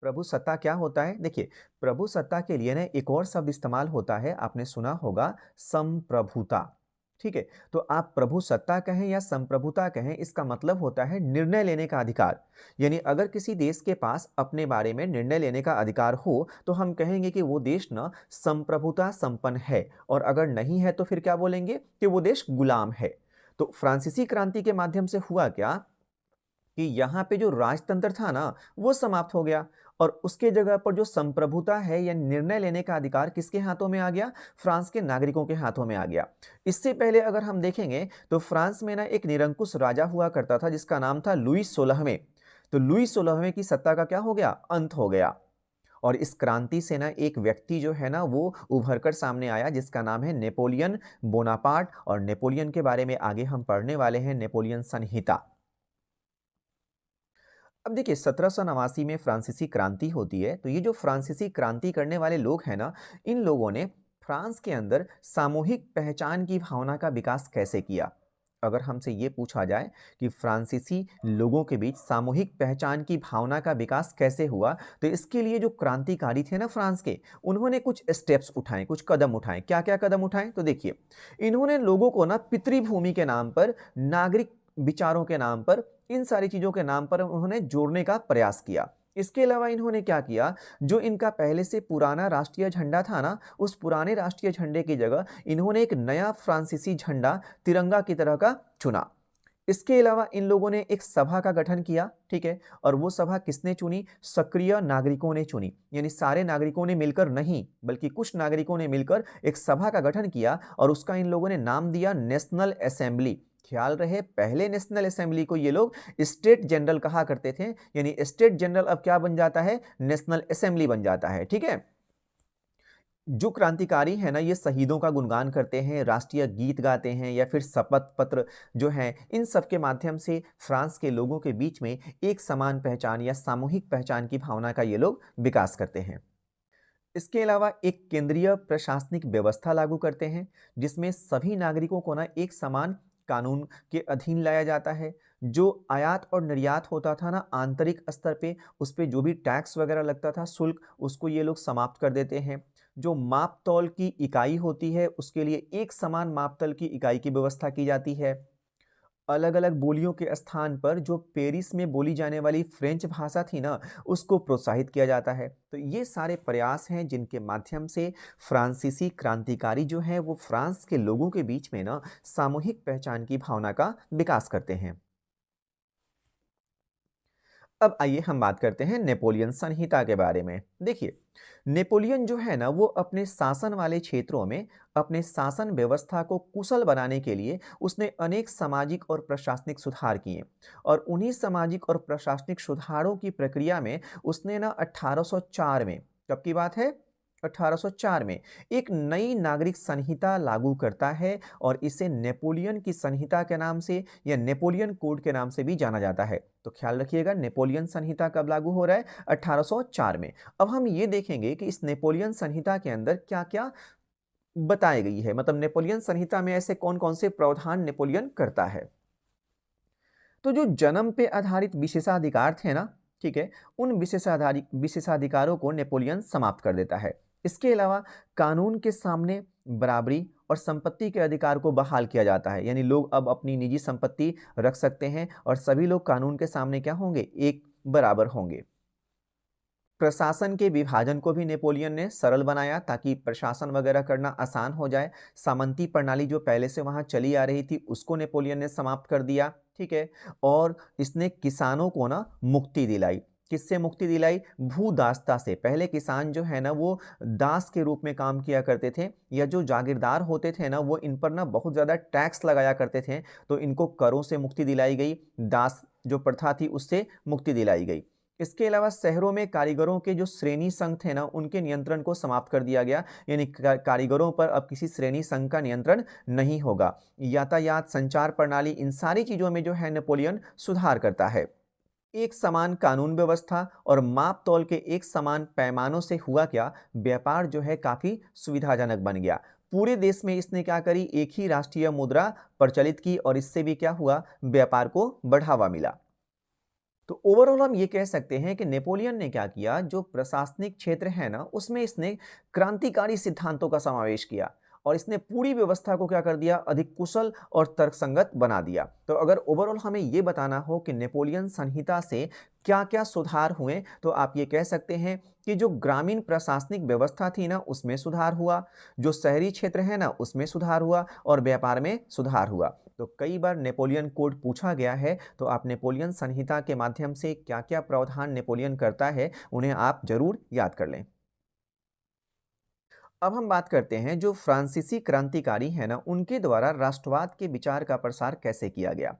प्रभु सत्ता क्या होता है, देखिए, प्रभु सत्ता के लिए ना एक और शब्द इस्तेमाल होता है, आपने सुना होगा, संप्रभुता। ठीक है, तो आप प्रभु सत्ता कहें या संप्रभुता कहें, इसका मतलब होता है निर्णय लेने का अधिकार। यानी अगर किसी देश के पास अपने बारे में निर्णय लेने का अधिकार हो तो हम कहेंगे कि वो देश ना संप्रभुता संपन्न है, और अगर नहीं है तो फिर क्या बोलेंगे कि वो देश गुलाम है। तो फ्रांसीसी क्रांति के माध्यम से हुआ क्या कि यहाँ पे जो राजतंत्र था ना वो समाप्त हो गया और उसके जगह पर जो संप्रभुता है या निर्णय लेने का अधिकार किसके हाथों में आ गया, फ्रांस के नागरिकों के हाथों में आ गया। इससे पहले अगर हम देखेंगे तो फ्रांस में ना एक निरंकुश राजा हुआ करता था जिसका नाम था लुई 16वें। तो लुई 16वें की सत्ता का क्या हो गया, अंत हो गया। और इस क्रांति से ना एक व्यक्ति जो है ना वो उभर कर सामने आया जिसका नाम है नेपोलियन बोनापार्ट। और नेपोलियन के बारे में आगे हम पढ़ने वाले हैं, नेपोलियन संहिता। अब देखिए, 1789 में फ्रांसीसी क्रांति होती है। तो ये जो फ्रांसीसी क्रांति करने वाले लोग हैं ना, इन लोगों ने फ्रांस के अंदर सामूहिक पहचान की भावना का विकास कैसे किया। अगर हमसे ये पूछा जाए कि फ्रांसीसी लोगों के बीच सामूहिक पहचान की भावना का विकास कैसे हुआ, तो इसके लिए जो क्रांतिकारी थे ना फ्रांस के, उन्होंने कुछ स्टेप्स उठाए, कुछ कदम उठाए। क्या-क्या कदम उठाए? तो देखिए, इन्होंने लोगों को ना पितृभूमि के नाम पर, नागरिक विचारों के नाम पर, इन सारी चीज़ों के नाम पर उन्होंने जोड़ने का प्रयास किया। इसके अलावा इन्होंने क्या किया, जो इनका पहले से पुराना राष्ट्रीय झंडा था ना, उस पुराने राष्ट्रीय झंडे की जगह इन्होंने एक नया फ्रांसीसी झंडा तिरंगा की तरह का चुना। इसके अलावा इन लोगों ने एक सभा का गठन किया, ठीक है? और वो सभा किसने चुनी? सक्रिय नागरिकों ने चुनी। यानी सारे नागरिकों ने मिलकर नहीं, बल्कि कुछ नागरिकों ने मिलकर एक सभा का गठन किया और उसका इन लोगों ने नाम दिया नेशनल असेंबली। ख्याल रहे, पहले नेशनल असेंबली को ये लोग स्टेट जनरल कहा करते थे, यानी स्टेट जनरल अब क्या बन जाता है? नेशनल असेंबली बन जाता है, ठीक है? जो क्रांतिकारी है ना, ये शहीदों का गुणगान करते हैं, राष्ट्रीय गीत गाते हैं या फिर शपथ पत्र जो है, इन सब के माध्यम से फ्रांस के लोगों के बीच में एक समान पहचान या सामूहिक पहचान की भावना का ये लोग विकास करते हैं। इसके अलावा एक केंद्रीय प्रशासनिक व्यवस्था लागू करते हैं, जिसमें सभी नागरिकों को ना एक समान कानून के अधीन लाया जाता है। जो आयात और निर्यात होता था ना आंतरिक स्तर पे, उस पे जो भी टैक्स वगैरह लगता था, शुल्क, उसको ये लोग समाप्त कर देते हैं। जो माप-तौल की इकाई होती है, उसके लिए एक समान माप-तौल की इकाई की व्यवस्था की जाती है। अलग-अलग बोलियों के स्थान पर जो पेरिस में बोली जाने वाली फ्रेंच भाषा थी ना, उसको प्रोत्साहित किया जाता है। तो ये सारे प्रयास हैं जिनके माध्यम से फ्रांसीसी क्रांतिकारी जो हैं वो फ्रांस के लोगों के बीच में ना सामूहिक पहचान की भावना का विकास करते हैं। अब आइए हम बात करते हैं नेपोलियन संहिता के बारे में। देखिए, नेपोलियन जो है ना वो अपने शासन वाले क्षेत्रों में अपने शासन व्यवस्था को कुशल बनाने के लिए उसने अनेक सामाजिक और प्रशासनिक सुधार किए और उन्हीं सामाजिक और प्रशासनिक सुधारों की प्रक्रिया में उसने ना 1804 में, कब की बात है? 1804 में एक नई नागरिक संहिता लागू करता है और इसे नेपोलियन की संहिता के नाम से या नेपोलियन कोड के नाम से भी जाना जाता है। तो ख्याल रखिएगा, नेपोलियन संहिता कब लागू हो रहा है? 1804 में। अब हम ये देखेंगे कि इस नेपोलियन संहिता के अंदर क्या-क्या बताई गई है, मतलब नेपोलियन संहिता में ऐसे कौन-कौन से प्रावधान नेपोलियन करता है। तो जो जन्म पे आधारित विशेषाधिकार थे ना, ठीक है, उन विशेषाधिकारों को नेपोलियन समाप्त कर देता है। इसके अलावा कानून के सामने बराबरी और संपत्ति के अधिकार को बहाल किया जाता है, यानी लोग अब अपनी निजी संपत्ति रख सकते हैं और सभी लोग कानून के सामने क्या होंगे? एक बराबर होंगे। प्रशासन के विभाजन को भी नेपोलियन ने सरल बनाया ताकि प्रशासन वगैरह करना आसान हो जाए। सामंती प्रणाली जो पहले से वहाँ चली आ रही थी, उसको नेपोलियन ने समाप्त कर दिया, ठीक है? और इसने किसानों को ना मुक्ति दिलाई। किससे मुक्ति दिलाई? भूदासता से। पहले किसान जो है ना वो दास के रूप में काम किया करते थे या जो जागीरदार होते थे ना वो इन पर ना बहुत ज़्यादा टैक्स लगाया करते थे, तो इनको करों से मुक्ति दिलाई गई। दास जो प्रथा थी उससे मुक्ति दिलाई गई। इसके अलावा शहरों में कारीगरों के जो श्रेणी संघ थे ना उनके नियंत्रण को समाप्त कर दिया गया, यानी कारीगरों पर अब किसी श्रेणी संघ का नियंत्रण नहीं होगा। यातायात, संचार प्रणाली, इन सारी चीज़ों में जो है नेपोलियन सुधार करता है। एक समान कानून व्यवस्था और माप तौल के एक समान पैमानों से हुआ क्या, व्यापार जो है काफ़ी सुविधाजनक बन गया। पूरे देश में इसने क्या करी, एक ही राष्ट्रीय मुद्रा प्रचलित की और इससे भी क्या हुआ, व्यापार को बढ़ावा मिला। तो ओवरऑल हम ये कह सकते हैं कि नेपोलियन ने क्या किया, जो प्रशासनिक क्षेत्र है ना उसमें इसने क्रांतिकारी सिद्धांतों का समावेश किया और इसने पूरी व्यवस्था को क्या कर दिया, अधिक कुशल और तर्कसंगत बना दिया। तो अगर ओवरऑल हमें ये बताना हो कि नेपोलियन संहिता से क्या क्या सुधार हुए, तो आप ये कह सकते हैं कि जो ग्रामीण प्रशासनिक व्यवस्था थी ना उसमें सुधार हुआ, जो शहरी क्षेत्र है ना उसमें सुधार हुआ और व्यापार में सुधार हुआ। तो कई बार नेपोलियन कोड पूछा गया है, तो आप नेपोलियन संहिता के माध्यम से क्या क्या प्रावधान नेपोलियन करता है उन्हें आप जरूर याद कर लें। अब हम बात करते हैं जो फ्रांसीसी क्रांतिकारी है ना उनके द्वारा राष्ट्रवाद के विचार का प्रसार कैसे किया गया।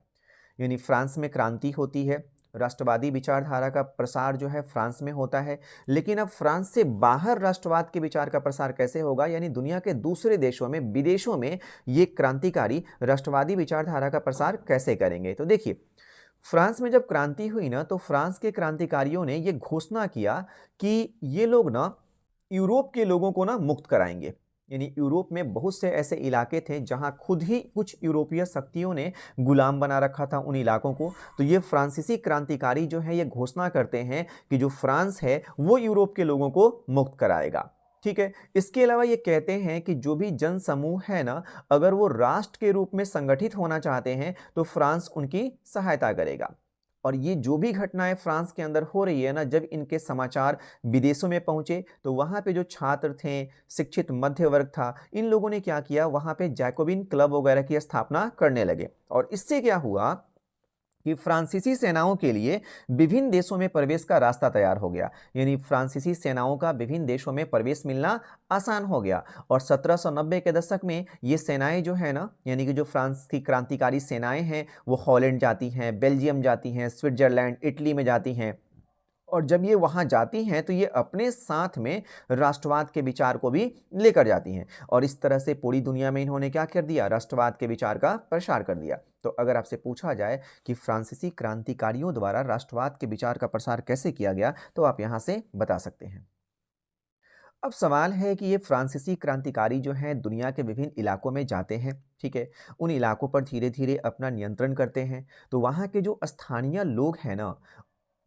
यानी फ्रांस में क्रांति होती है, राष्ट्रवादी विचारधारा का प्रसार जो है फ्रांस में होता है, लेकिन अब फ्रांस से बाहर राष्ट्रवाद के विचार का प्रसार कैसे होगा, यानी दुनिया के दूसरे देशों में, विदेशों में ये क्रांतिकारी राष्ट्रवादी विचारधारा का प्रसार कैसे करेंगे। तो देखिए, फ्रांस में जब क्रांति हुई ना तो फ्रांस के क्रांतिकारियों ने ये घोषणा किया कि ये लोग ना यूरोप के लोगों को ना मुक्त कराएंगे। यानी यूरोप में बहुत से ऐसे इलाके थे जहां खुद ही कुछ यूरोपीय शक्तियों ने गुलाम बना रखा था उन इलाकों को। तो ये फ्रांसीसी क्रांतिकारी जो है ये घोषणा करते हैं कि जो फ्रांस है वो यूरोप के लोगों को मुक्त कराएगा। ठीक है। इसके अलावा ये कहते हैं कि जो भी जन समूह है ना, अगर वो राष्ट्र के रूप में संगठित होना चाहते हैं तो फ्रांस उनकी सहायता करेगा। और ये जो भी घटनाएं फ्रांस के अंदर हो रही है ना, जब इनके समाचार विदेशों में पहुंचे तो वहां पे जो छात्र थे, शिक्षित मध्य वर्ग था, इन लोगों ने क्या किया, वहां पे जैकोबिन क्लब वगैरह की स्थापना करने लगे। और इससे क्या हुआ कि फ्रांसीसी सेनाओं के लिए विभिन्न देशों में प्रवेश का रास्ता तैयार हो गया। यानी फ्रांसीसी सेनाओं का विभिन्न देशों में प्रवेश मिलना आसान हो गया। और 1790 के दशक में ये सेनाएं जो है ना, यानी कि जो फ्रांस की क्रांतिकारी सेनाएं हैं, वो हॉलैंड जाती हैं, बेल्जियम जाती हैं, स्विट्जरलैंड, इटली में जाती हैं। और जब ये वहाँ जाती हैं तो ये अपने साथ में राष्ट्रवाद के विचार को भी लेकर जाती हैं। और इस तरह से पूरी दुनिया में इन्होंने क्या कर दिया, राष्ट्रवाद के विचार का प्रसार कर दिया। तो अगर आपसे पूछा जाए कि फ्रांसीसी क्रांतिकारियों द्वारा राष्ट्रवाद के विचार का प्रसार कैसे किया गया, तो आप यहाँ से बता सकते हैं। अब सवाल है कि ये फ्रांसीसी क्रांतिकारी जो हैं दुनिया के विभिन्न इलाकों में जाते हैं, ठीक है, उन इलाकों पर धीरे धीरे अपना नियंत्रण करते हैं। तो वहाँ के जो स्थानीय लोग हैं ना,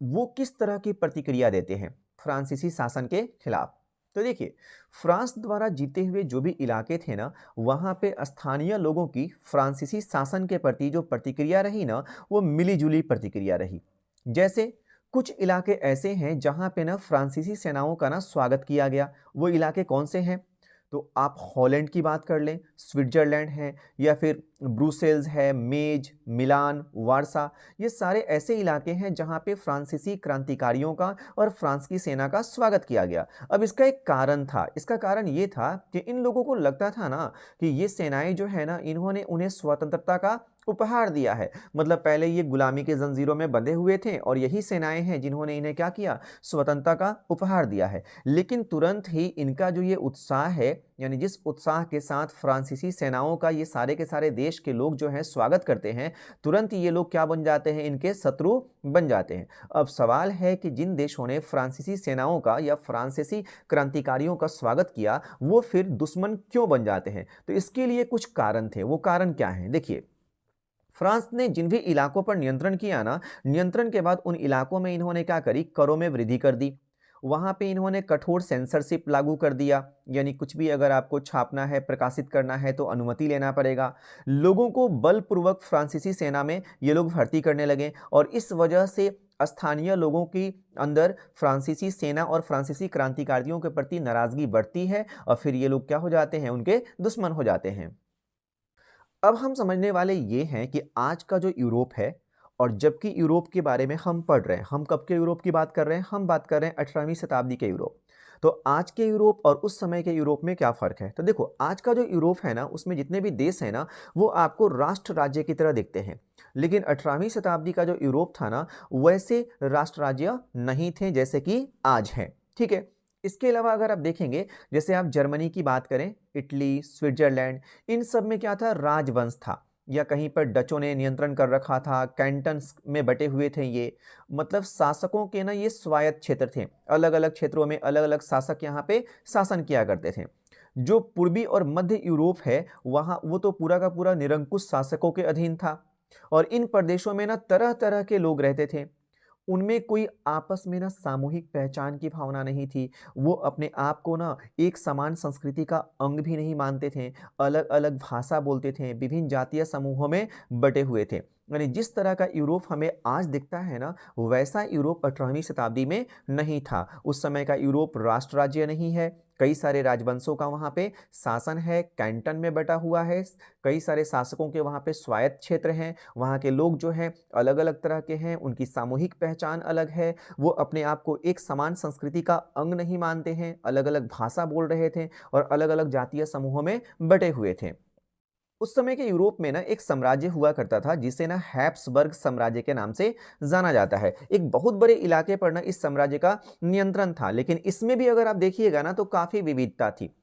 वो किस तरह की प्रतिक्रिया देते हैं फ्रांसीसी शासन के खिलाफ। तो देखिए, फ्रांस द्वारा जीते हुए जो भी इलाके थे ना, वहाँ पे स्थानीय लोगों की फ्रांसीसी शासन के प्रति जो प्रतिक्रिया रही ना, वो मिलीजुली प्रतिक्रिया रही। जैसे कुछ इलाके ऐसे हैं जहाँ पे ना फ्रांसीसी सेनाओं का ना स्वागत किया गया। वो इलाके कौन से हैं? तो आप हॉलैंड की बात कर लें, स्विट्जरलैंड है, या फिर ब्रुसेल्स है, मेज, मिलान, वारसा। ये सारे ऐसे इलाके हैं जहाँ पे फ्रांसीसी क्रांतिकारियों का और फ्रांस की सेना का स्वागत किया गया। अब इसका एक कारण था। इसका कारण ये था कि इन लोगों को लगता था ना कि ये सेनाएं जो है ना, इन्होंने उन्हें स्वतंत्रता का उपहार दिया है। मतलब पहले ये गुलामी के जंजीरों में बंधे हुए थे और यही सेनाएं हैं जिन्होंने इन्हें क्या किया, स्वतंत्रता का उपहार दिया है। लेकिन तुरंत ही इनका जो ये उत्साह है, यानी जिस उत्साह के साथ फ्रांसीसी सेनाओं का ये सारे के सारे देश के लोग जो हैं स्वागत करते हैं, तुरंत ये लोग क्या बन जाते हैं, इनके शत्रु बन जाते हैं। अब सवाल है कि जिन देशों ने फ्रांसीसी सेनाओं का या फ्रांसीसी क्रांतिकारियों का स्वागत किया, वो फिर दुश्मन क्यों बन जाते हैं? तो इसके लिए कुछ कारण थे। वो कारण क्या है? देखिए, फ्रांस ने जिन भी इलाकों पर नियंत्रण किया ना, नियंत्रण के बाद उन इलाकों में इन्होंने क्या करी, करों में वृद्धि कर दी। वहां पे इन्होंने कठोर सेंसरशिप लागू कर दिया। यानी कुछ भी अगर आपको छापना है, प्रकाशित करना है तो अनुमति लेना पड़ेगा। लोगों को बलपूर्वक फ्रांसीसी सेना में ये लोग भर्ती करने लगे और इस वजह से स्थानीय लोगों की अंदर फ्रांसीसी सेना और फ्रांसीसी क्रांतिकारियों के प्रति नाराजगी बढ़ती है और फिर ये लोग क्या हो जाते हैं, उनके दुश्मन हो जाते हैं। अब हम समझने वाले ये हैं कि आज का जो यूरोप है, और जबकि यूरोप के बारे में हम पढ़ रहे हैं, हम कब के यूरोप की बात कर रहे हैं, हम बात कर रहे हैं 18वीं शताब्दी के यूरोप। तो आज के यूरोप और उस समय के यूरोप में क्या फ़र्क है? तो देखो, आज का जो यूरोप है ना, उसमें जितने भी देश हैं ना, वो आपको राष्ट्र राज्य की तरह दिखते हैं। लेकिन 18वीं शताब्दी का जो यूरोप था ना, वैसे राष्ट्र राज्य नहीं थे जैसे कि आज हैं। ठीक है। इसके अलावा अगर आप देखेंगे, जैसे आप जर्मनी की बात करें, इटली, स्विट्जरलैंड, इन सब में क्या था, राजवंश था, या कहीं पर डचों ने नियंत्रण कर रखा था, कैंटन्स में बटे हुए थे ये। मतलब शासकों के ना ये स्वायत्त क्षेत्र थे, अलग अलग क्षेत्रों में अलग अलग शासक यहाँ पे शासन किया करते थे। जो पूर्वी और मध्य यूरोप है, वहाँ वो तो पूरा का पूरा निरंकुश शासकों के अधीन था। और इन प्रदेशों में ना तरह तरह के लोग रहते थे। उनमें कोई आपस में ना सामूहिक पहचान की भावना नहीं थी। वो अपने आप को ना एक समान संस्कृति का अंग भी नहीं मानते थे। अलग-अलग भाषा बोलते थे, विभिन्न जातीय समूहों में बटे हुए थे। यानी जिस तरह का यूरोप हमें आज दिखता है ना, वैसा यूरोप 18वीं शताब्दी में नहीं था। उस समय का यूरोप राष्ट्र राज्य नहीं है, कई सारे राजवंशों का वहाँ पे शासन है, कैंटन में बटा हुआ है, कई सारे शासकों के वहाँ पे स्वायत्त क्षेत्र हैं। वहाँ के लोग जो हैं अलग-अलग तरह के हैं, उनकी सामूहिक पहचान अलग है, वो अपने आप को एक समान संस्कृति का अंग नहीं मानते हैं, अलग-अलग भाषा बोल रहे थे और अलग-अलग जातीय समूहों में बटे हुए थे। उस समय के यूरोप में ना एक साम्राज्य हुआ करता था जिसे ना हैब्सबर्ग साम्राज्य के नाम से जाना जाता है। एक बहुत बड़े इलाके पर ना इस साम्राज्य का नियंत्रण था, लेकिन इसमें भी अगर आप देखिएगा ना तो काफ़ी विविधता थी।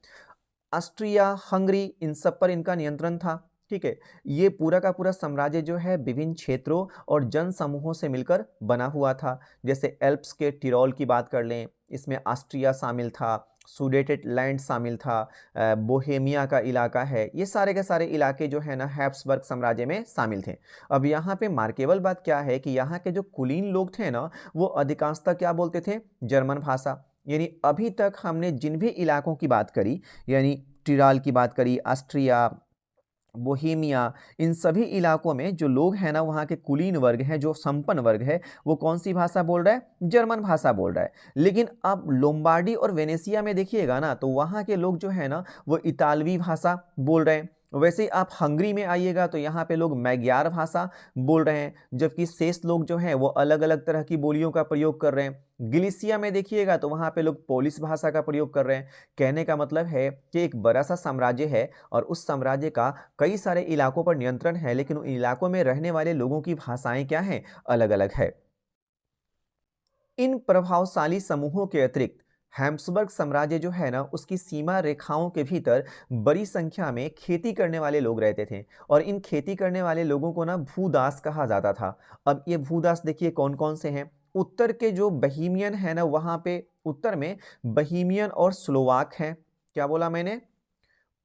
ऑस्ट्रिया, हंगरी, इन सब पर इनका नियंत्रण था। ठीक है। ये पूरा का पूरा साम्राज्य जो है विभिन्न क्षेत्रों और जन समूहों से मिलकर बना हुआ था। जैसे एल्प्स के टिरोल की बात कर लें, इसमें ऑस्ट्रिया शामिल था। सुडेटेड लैंड शामिल था, बोहेमिया का इलाका है, ये सारे के सारे इलाके जो है ना हैब्सबर्ग साम्राज्य में शामिल थे। अब यहाँ पे मार्केबल बात क्या है कि यहाँ के जो कुलीन लोग थे ना वो अधिकांशतः क्या बोलते थे, जर्मन भाषा। यानी अभी तक हमने जिन भी इलाकों की बात करी, यानी टिराल की बात करी, ऑस्ट्रिया, बोहेमिया, इन सभी इलाकों में जो लोग हैं ना वहाँ के कुलीन वर्ग हैं, जो संपन्न वर्ग है, वो कौन सी भाषा बोल रहा है, जर्मन भाषा बोल रहा है। लेकिन अब लोम्बार्डी और वेनेसिया में देखिएगा ना तो वहाँ के लोग जो है ना वो इतालवी भाषा बोल रहे हैं। वैसे ही आप हंगरी में आइएगा तो यहाँ पे लोग मैग्यार भाषा बोल रहे हैं, जबकि शेष लोग जो हैं वो अलग अलग तरह की बोलियों का प्रयोग कर रहे हैं। ग्लिसिया में देखिएगा तो वहाँ पे लोग पोलिश भाषा का प्रयोग कर रहे हैं। कहने का मतलब है कि एक बड़ा सा साम्राज्य है और उस साम्राज्य का कई सारे इलाकों पर नियंत्रण है, लेकिन उन इलाकों में रहने वाले लोगों की भाषाएं क्या हैं, अलग अलग है। इन प्रभावशाली समूहों के अतिरिक्त हैम्सबर्ग साम्राज्य जो है ना उसकी सीमा रेखाओं के भीतर बड़ी संख्या में खेती करने वाले लोग रहते थे और इन खेती करने वाले लोगों को ना भूदास कहा जाता था। अब ये भूदास देखिए कौन कौन से हैं। उत्तर के जो बहीमियन है ना वहाँ पे उत्तर में बहीमियन और स्लोवाक हैं। क्या बोला मैंने,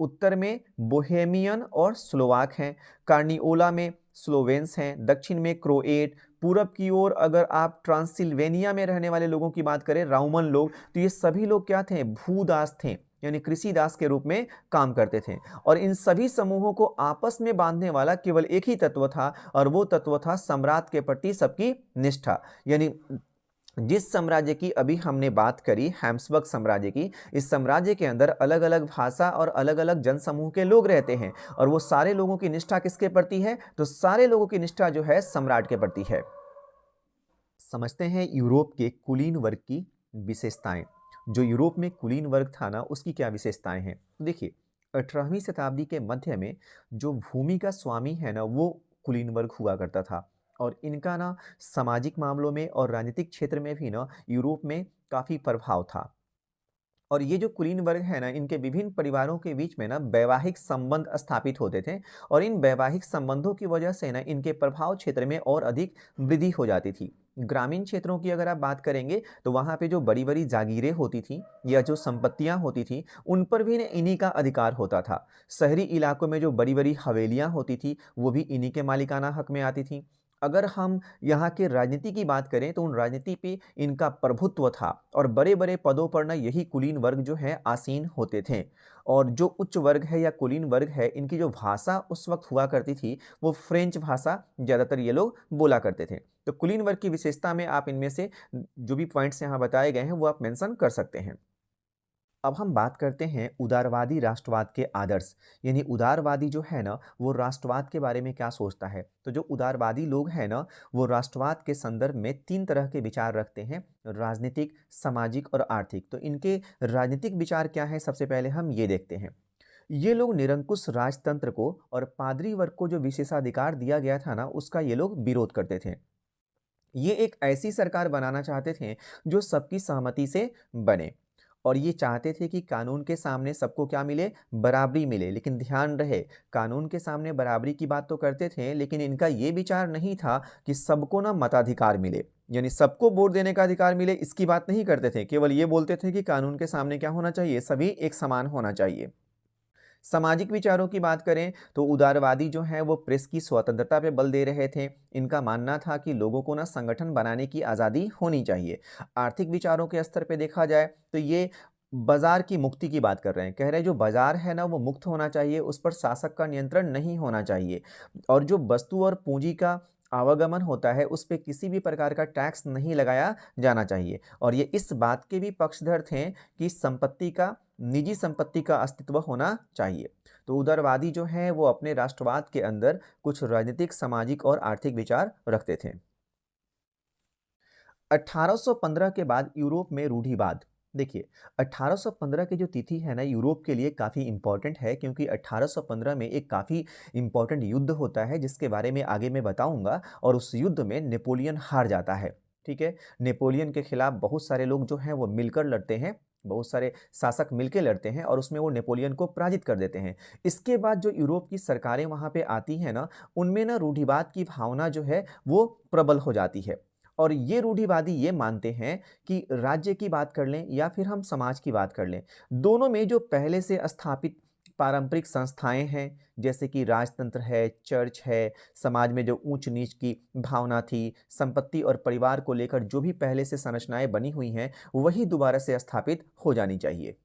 उत्तर में बोहेमियन और स्लोवाक हैं। कार्निओला में स्लोवेंस हैं। दक्षिण में क्रोएट। पूरब की ओर अगर आप ट्रांसिल्वेनिया में रहने वाले लोगों की बात करें, राउमन लोग, तो ये सभी लोग क्या थे, भूदास थे, यानी कृषि दास के रूप में काम करते थे। और इन सभी समूहों को आपस में बांधने वाला केवल एक ही तत्व था और वो तत्व था सम्राट के प्रति सबकी निष्ठा। यानी जिस साम्राज्य की अभी हमने बात करी, हैम्सबर्ग साम्राज्य की, इस साम्राज्य के अंदर अलग अलग भाषा और अलग अलग जनसमूह के लोग रहते हैं और वो सारे लोगों की निष्ठा किसके प्रति है, तो सारे लोगों की निष्ठा जो है सम्राट के प्रति है। समझते हैं यूरोप के कुलीन वर्ग की विशेषताएं। जो यूरोप में कुलीन वर्ग था ना उसकी क्या विशेषताएं हैं, देखिए 18वीं शताब्दी के मध्य में जो भूमि का स्वामी है ना वो कुलीन वर्ग हुआ करता था और इनका ना सामाजिक मामलों में और राजनीतिक क्षेत्र में भी ना यूरोप में काफ़ी प्रभाव था। और ये जो कुलीन वर्ग है ना इनके विभिन्न परिवारों के बीच में ना वैवाहिक संबंध स्थापित होते थे और इन वैवाहिक संबंधों की वजह से ना इनके प्रभाव क्षेत्र में और अधिक वृद्धि हो जाती थी। ग्रामीण क्षेत्रों की अगर आप बात करेंगे तो वहाँ पे जो बड़ी बड़ी जागीरें होती थी या जो संपत्तियाँ होती थी उन पर भी इन्हीं का अधिकार होता था। शहरी इलाकों में जो बड़ी बड़ी हवेलियाँ होती थी वो भी इन्हीं के मालिकाना हक में आती थी। अगर हम यहाँ के राजनीति की बात करें तो उन राजनीति पे इनका प्रभुत्व था और बड़े बड़े पदों पर ना यही कुलीन वर्ग जो है आसीन होते थे। और जो उच्च वर्ग है या कुलीन वर्ग है इनकी जो भाषा उस वक्त हुआ करती थी वो फ्रेंच भाषा ज़्यादातर ये लोग बोला करते थे। तो कुलीन वर्ग की विशेषता में आप इनमें से जो भी पॉइंट्स यहाँ बताए गए हैं वो आप मेंशन कर सकते हैं। अब हम बात करते हैं उदारवादी राष्ट्रवाद के आदर्श। यानी उदारवादी जो है ना वो राष्ट्रवाद के बारे में क्या सोचता है। तो जो उदारवादी लोग हैं ना वो राष्ट्रवाद के संदर्भ में तीन तरह के विचार रखते हैं, राजनीतिक, सामाजिक और आर्थिक। तो इनके राजनीतिक विचार क्या है, सबसे पहले हम ये देखते हैं। ये लोग निरंकुश राजतंत्र को और पादरी वर्ग को जो विशेषाधिकार दिया गया था ना उसका ये लोग विरोध करते थे। ये एक ऐसी सरकार बनाना चाहते थे जो सबकी सहमति से बने और ये चाहते थे कि कानून के सामने सबको क्या मिले, बराबरी मिले। लेकिन ध्यान रहे, कानून के सामने बराबरी की बात तो करते थे लेकिन इनका ये विचार नहीं था कि सबको ना मताधिकार मिले, यानी सबको वोट देने का अधिकार मिले, इसकी बात नहीं करते थे। केवल ये बोलते थे कि कानून के सामने क्या होना चाहिए, सभी एक समान होना चाहिए। सामाजिक विचारों की बात करें तो उदारवादी जो हैं वो प्रेस की स्वतंत्रता पे बल दे रहे थे। इनका मानना था कि लोगों को ना संगठन बनाने की आज़ादी होनी चाहिए। आर्थिक विचारों के स्तर पे देखा जाए तो ये बाजार की मुक्ति की बात कर रहे हैं। कह रहे हैं जो बाजार है ना वो मुक्त होना चाहिए, उस पर शासक का नियंत्रण नहीं होना चाहिए और जो वस्तु और पूंजी का आवागमन होता है उस पे किसी भी प्रकार का टैक्स नहीं लगाया जाना चाहिए। और ये इस बात के भी पक्षधर थे कि संपत्ति का, निजी संपत्ति का अस्तित्व होना चाहिए। तो उदारवादी जो हैं वो अपने राष्ट्रवाद के अंदर कुछ राजनीतिक, सामाजिक और आर्थिक विचार रखते थे। 1815 के बाद यूरोप में रूढ़िवाद। देखिए 1815 की जो तिथि है ना यूरोप के लिए काफ़ी इम्पॉर्टेंट है क्योंकि 1815 में एक काफ़ी इम्पॉर्टेंट युद्ध होता है जिसके बारे में आगे मैं बताऊंगा और उस युद्ध में नेपोलियन हार जाता है। ठीक है, नेपोलियन के खिलाफ बहुत सारे लोग जो हैं वो मिलकर लड़ते हैं, बहुत सारे शासक मिलकर लड़ते हैं और उसमें वो नेपोलियन को पराजित कर देते हैं। इसके बाद जो यूरोप की सरकारें वहाँ पे आती हैं ना उनमें ना रूढ़िवाद की भावना जो है वो प्रबल हो जाती है और ये रूढ़िवादी ये मानते हैं कि राज्य की बात कर लें या फिर हम समाज की बात कर लें, दोनों में जो पहले से स्थापित पारंपरिक संस्थाएं हैं, जैसे कि राजतंत्र है, चर्च है, समाज में जो ऊंच-नीच की भावना थी, संपत्ति और परिवार को लेकर जो भी पहले से संरचनाएं बनी हुई हैं, वही दोबारा से स्थापित हो जानी चाहिए।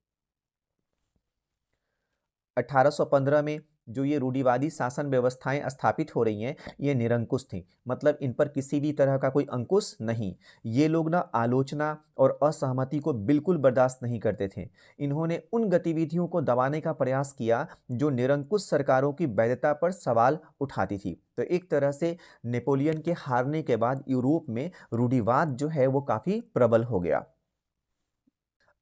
1815 में जो ये रूढ़िवादी शासन व्यवस्थाएं स्थापित हो रही हैं, ये निरंकुश थीं। मतलब इन पर किसी भी तरह का कोई अंकुश नहीं। ये लोग ना आलोचना और असहमति को बिल्कुल बर्दाश्त नहीं करते थे। इन्होंने उन गतिविधियों को दबाने का प्रयास किया जो निरंकुश सरकारों की वैधता पर सवाल उठाती थी। तो एक तरह से नेपोलियन के हारने के बाद यूरोप में रूढ़िवाद जो है वो काफ़ी प्रबल हो गया।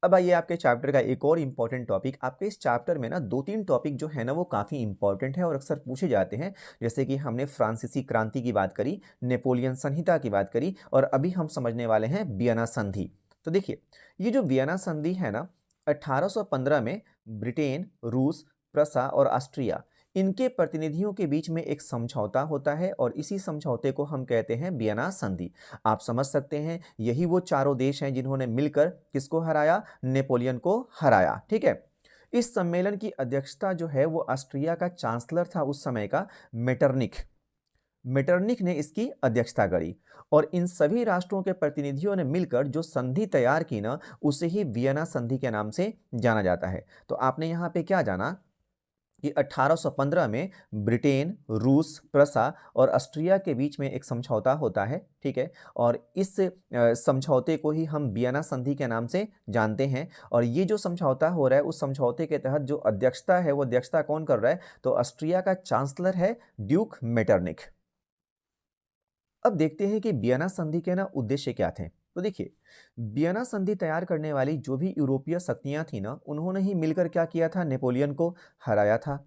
अब आइए आपके चैप्टर का एक और इम्पॉर्टेंट टॉपिक। आपके इस चैप्टर में ना 2-3 टॉपिक जो है ना वो काफ़ी इम्पॉर्टेंट है और अक्सर पूछे जाते हैं। जैसे कि हमने फ्रांसीसी क्रांति की बात करी, नेपोलियन संहिता की बात करी और अभी हम समझने वाले हैं वियना संधि। तो देखिए, ये जो वियना संधि है ना 1815 में ब्रिटेन, रूस, प्रसा और ऑस्ट्रिया इनके प्रतिनिधियों के बीच में एक समझौता होता है और इसी समझौते को हम कहते हैं वियना संधि। आप समझ सकते हैं यही वो चारों देश हैं जिन्होंने मिलकर किसको हराया? नेपोलियन को हराया। ठीक है। इस सम्मेलन की अध्यक्षता जो है वो ऑस्ट्रिया का चांसलर था उस समय का, मेटरनिख। मेटरनिख ने इसकी अध्यक्षता करी और इन सभी राष्ट्रों के प्रतिनिधियों ने मिलकर जो संधि तैयार की ना उसे ही वियना संधि के नाम से जाना जाता है। तो आपने यहाँ पे क्या जाना कि 1815 में ब्रिटेन, रूस, प्रसा और ऑस्ट्रिया के बीच में एक समझौता होता है, ठीक है? और इस समझौते को ही हम वियना संधि के नाम से जानते हैं और ये जो समझौता हो रहा है, उस समझौते के तहत जो अध्यक्षता है, वो अध्यक्षता कौन कर रहा है? तो ऑस्ट्रिया का चांसलर है ड्यूक मेटरनिख। अब देखते हैं कि वियना संधि के ना उद्देश्य क्या थे। तो देखिए, वियना संधि तैयार करने वाली जो भी यूरोपीय शक्तियां थी ना, उन्होंने ही मिलकर क्या किया था? नेपोलियन को हराया था।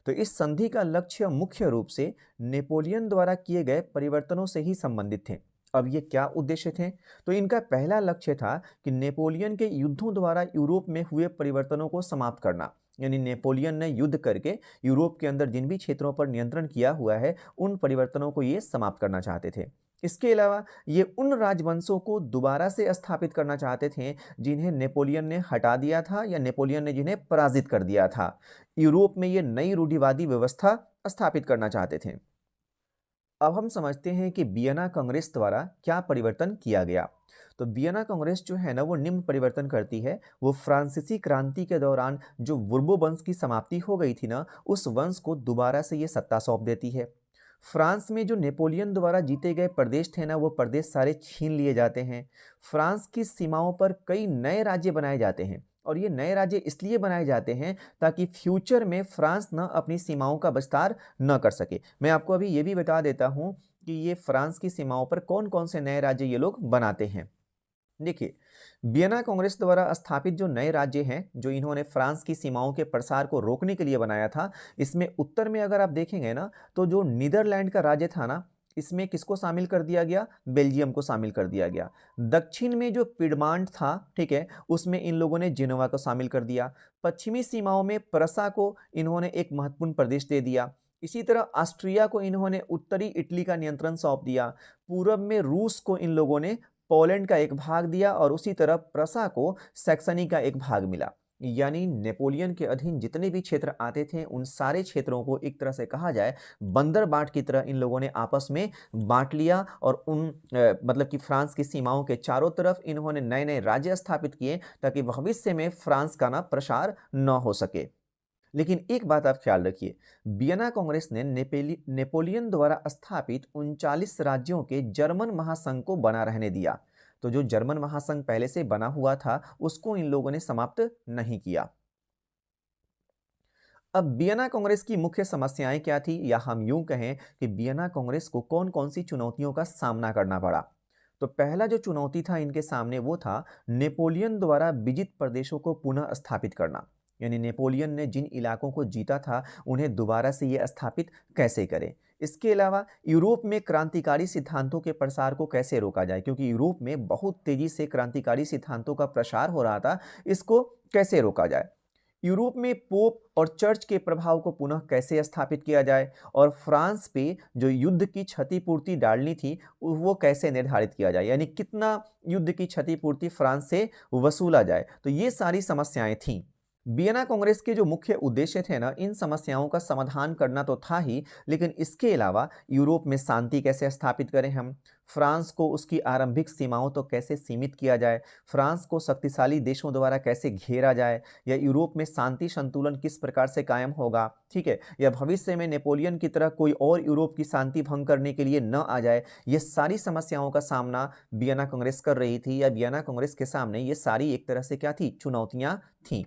तो इस संधि का लक्ष्य मुख्य रूप से नेपोलियन द्वारा किए गए परिवर्तनों से ही संबंधित थे। अब ये क्या उद्देश्य थे? तो इनका पहला लक्ष्य था कि नेपोलियन के युद्धों द्वारा यूरोप में हुए परिवर्तनों को समाप्त करना। यानी नेपोलियन ने युद्ध करके यूरोप के अंदर जिन भी क्षेत्रों पर नियंत्रण किया हुआ है, उन परिवर्तनों को ये समाप्त करना चाहते थे। इसके अलावा ये उन राजवंशों को दोबारा से स्थापित करना चाहते थे जिन्हें नेपोलियन ने हटा दिया था या नेपोलियन ने जिन्हें पराजित कर दिया था। यूरोप में ये नई रूढ़िवादी व्यवस्था स्थापित करना चाहते थे। अब हम समझते हैं कि वियना कांग्रेस द्वारा क्या परिवर्तन किया गया। तो वियना कांग्रेस जो है ना वो निम्न परिवर्तन करती है। वो फ्रांसीसी क्रांति के दौरान जो बुर्बो वंश की समाप्ति हो गई थी ना, उस वंश को दोबारा से ये सत्ता सौंप देती है। फ्रांस में जो नेपोलियन द्वारा जीते गए प्रदेश थे ना, वो प्रदेश सारे छीन लिए जाते हैं। फ्रांस की सीमाओं पर कई नए राज्य बनाए जाते हैं और ये नए राज्य इसलिए बनाए जाते हैं ताकि फ्यूचर में फ्रांस न अपनी सीमाओं का विस्तार न कर सके। मैं आपको अभी ये भी बता देता हूँ कि ये फ्रांस की सीमाओं पर कौन-कौन से नए राज्य ये लोग बनाते हैं। देखिए, वियना कांग्रेस द्वारा स्थापित जो नए राज्य हैं, जो इन्होंने फ्रांस की सीमाओं के प्रसार को रोकने के लिए बनाया था, इसमें उत्तर में अगर आप देखेंगे ना, तो जो नीदरलैंड का राज्य था ना, इसमें किसको शामिल कर दिया गया? बेल्जियम को शामिल कर दिया गया। दक्षिण में जो पिडमांट था, ठीक है, उसमें इन लोगों ने जिनेवा को शामिल कर दिया। पश्चिमी सीमाओं में प्रसा को इन्होंने एक महत्वपूर्ण प्रदेश दे दिया। इसी तरह ऑस्ट्रिया को इन्होंने उत्तरी इटली का नियंत्रण सौंप दिया। पूरब में रूस को इन लोगों ने पोलैंड का एक भाग दिया और उसी तरह प्रसा को सैक्सनी का एक भाग मिला। यानी नेपोलियन के अधीन जितने भी क्षेत्र आते थे, उन सारे क्षेत्रों को एक तरह से कहा जाए बंदर बाट की तरह इन लोगों ने आपस में बांट लिया और मतलब कि फ्रांस की सीमाओं के चारों तरफ इन्होंने नए नए राज्य स्थापित किए ताकि भविष्य में फ्रांस का ना प्रसार न हो सके। लेकिन एक बात आप ख्याल रखिए, वियना कांग्रेस ने नेपोलियन द्वारा स्थापित 39 राज्यों के जर्मन महासंघ को बना रहने दिया। तो जो जर्मन महासंघ पहले से बना हुआ था, उसको इन लोगों ने समाप्त नहीं किया। अब वियना कांग्रेस की मुख्य समस्याएं क्या थी, या हम यूं कहें कि वियना कांग्रेस को कौन-कौन सी चुनौतियों का सामना करना पड़ा। तो पहला जो चुनौती था इनके सामने वो था नेपोलियन द्वारा विजित प्रदेशों को पुनः स्थापित करना। यानी नेपोलियन ने जिन इलाकों को जीता था, उन्हें दोबारा से ये स्थापित कैसे करें। इसके अलावा यूरोप में क्रांतिकारी सिद्धांतों के प्रसार को कैसे रोका जाए, क्योंकि यूरोप में बहुत तेजी से क्रांतिकारी सिद्धांतों का प्रसार हो रहा था, इसको कैसे रोका जाए। यूरोप में पोप और चर्च के प्रभाव को पुनः कैसे स्थापित किया जाए और फ्रांस पे जो युद्ध की क्षतिपूर्ति डालनी थी वो कैसे निर्धारित किया जाए, यानी कितना युद्ध की क्षतिपूर्ति फ्रांस से वसूला जाए। तो ये सारी समस्याएं थीं। वियना कांग्रेस के जो मुख्य उद्देश्य थे ना, इन समस्याओं का समाधान करना तो था ही, लेकिन इसके अलावा यूरोप में शांति कैसे स्थापित करें हम, फ्रांस को उसकी आरंभिक सीमाओं तो कैसे सीमित किया जाए, फ्रांस को शक्तिशाली देशों द्वारा कैसे घेरा जाए, या यूरोप में शांति संतुलन किस प्रकार से कायम होगा, ठीक है, या भविष्य में नेपोलियन की तरह कोई और यूरोप की शांति भंग करने के लिए न आ जाए। ये सारी समस्याओं का सामना वियना कांग्रेस कर रही थी, या वियना कांग्रेस के सामने ये सारी एक तरह से क्या थी, चुनौतियां थीं।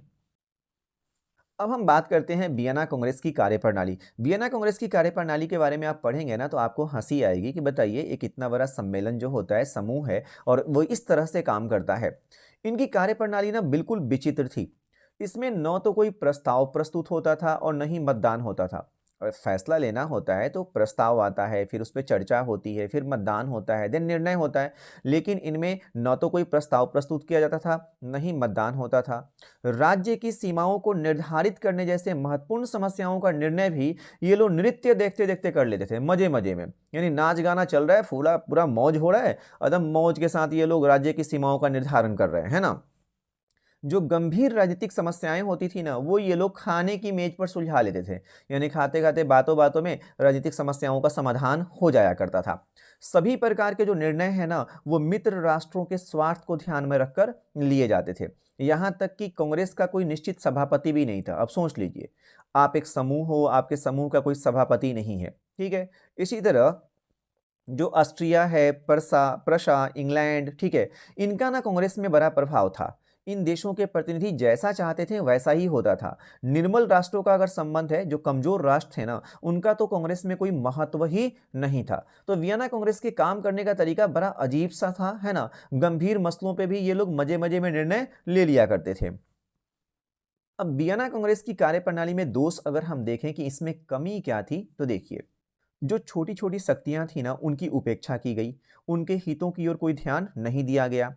अब हम बात करते हैं वियना कांग्रेस की कार्यप्रणाली। वियना कांग्रेस की कार्यप्रणाली के बारे में आप पढ़ेंगे ना तो आपको हंसी आएगी कि बताइए एक इतना बड़ा सम्मेलन जो होता है, समूह है, और वो इस तरह से काम करता है। इनकी कार्यप्रणाली ना बिल्कुल विचित्र थी। इसमें न तो कोई प्रस्ताव प्रस्तुत होता था और न ही मतदान होता था। और फैसला लेना होता है तो प्रस्ताव आता है, फिर उस पर चर्चा होती है, फिर मतदान होता है, देन निर्णय होता है। लेकिन इनमें न तो कोई प्रस्ताव प्रस्तुत किया जाता था, न ही मतदान होता था। राज्य की सीमाओं को निर्धारित करने जैसे महत्वपूर्ण समस्याओं का निर्णय भी ये लोग नृत्य देखते देखते कर लेते थे, मजे मजे में। यानी नाच गाना चल रहा है, फूला पूरा मौज हो रहा है, एकदम मौज के साथ ये लोग राज्य की सीमाओं का निर्धारण कर रहे हैं ना। जो गंभीर राजनीतिक समस्याएं होती थी ना, वो ये लोग खाने की मेज पर सुलझा लेते थे। यानी खाते खाते बातों बातों में राजनीतिक समस्याओं का समाधान हो जाया करता था। सभी प्रकार के जो निर्णय है ना, वो मित्र राष्ट्रों के स्वार्थ को ध्यान में रखकर लिए जाते थे। यहाँ तक कि कांग्रेस का कोई निश्चित सभापति भी नहीं था। अब सोच लीजिए, आप एक समूह हो, आपके समूह का कोई सभापति नहीं है, ठीक है। इसी तरह जो ऑस्ट्रिया है, प्रशा, इंग्लैंड, ठीक है, इनका ना कांग्रेस में बड़ा प्रभाव था। इन देशों के प्रतिनिधि जैसा चाहते थे वैसा ही होता था। निर्बल राष्ट्रों का अगर संबंध है, जो कमजोर राष्ट्र थे ना, उनका तो कांग्रेस में कोई महत्व ही नहीं था। तो वियना कांग्रेस के काम करने का तरीका बड़ा अजीब सा था, है ना। गंभीर मसलों पे भी ये लोग मजे मजे में निर्णय ले लिया करते थे। अब वियना कांग्रेस की कार्यप्रणाली में दोष अगर हम देखें कि इसमें कमी क्या थी, तो देखिए, जो छोटी-छोटी शक्तियाँ थी ना, उनकी उपेक्षा की गई, उनके हितों की ओर कोई ध्यान नहीं दिया गया।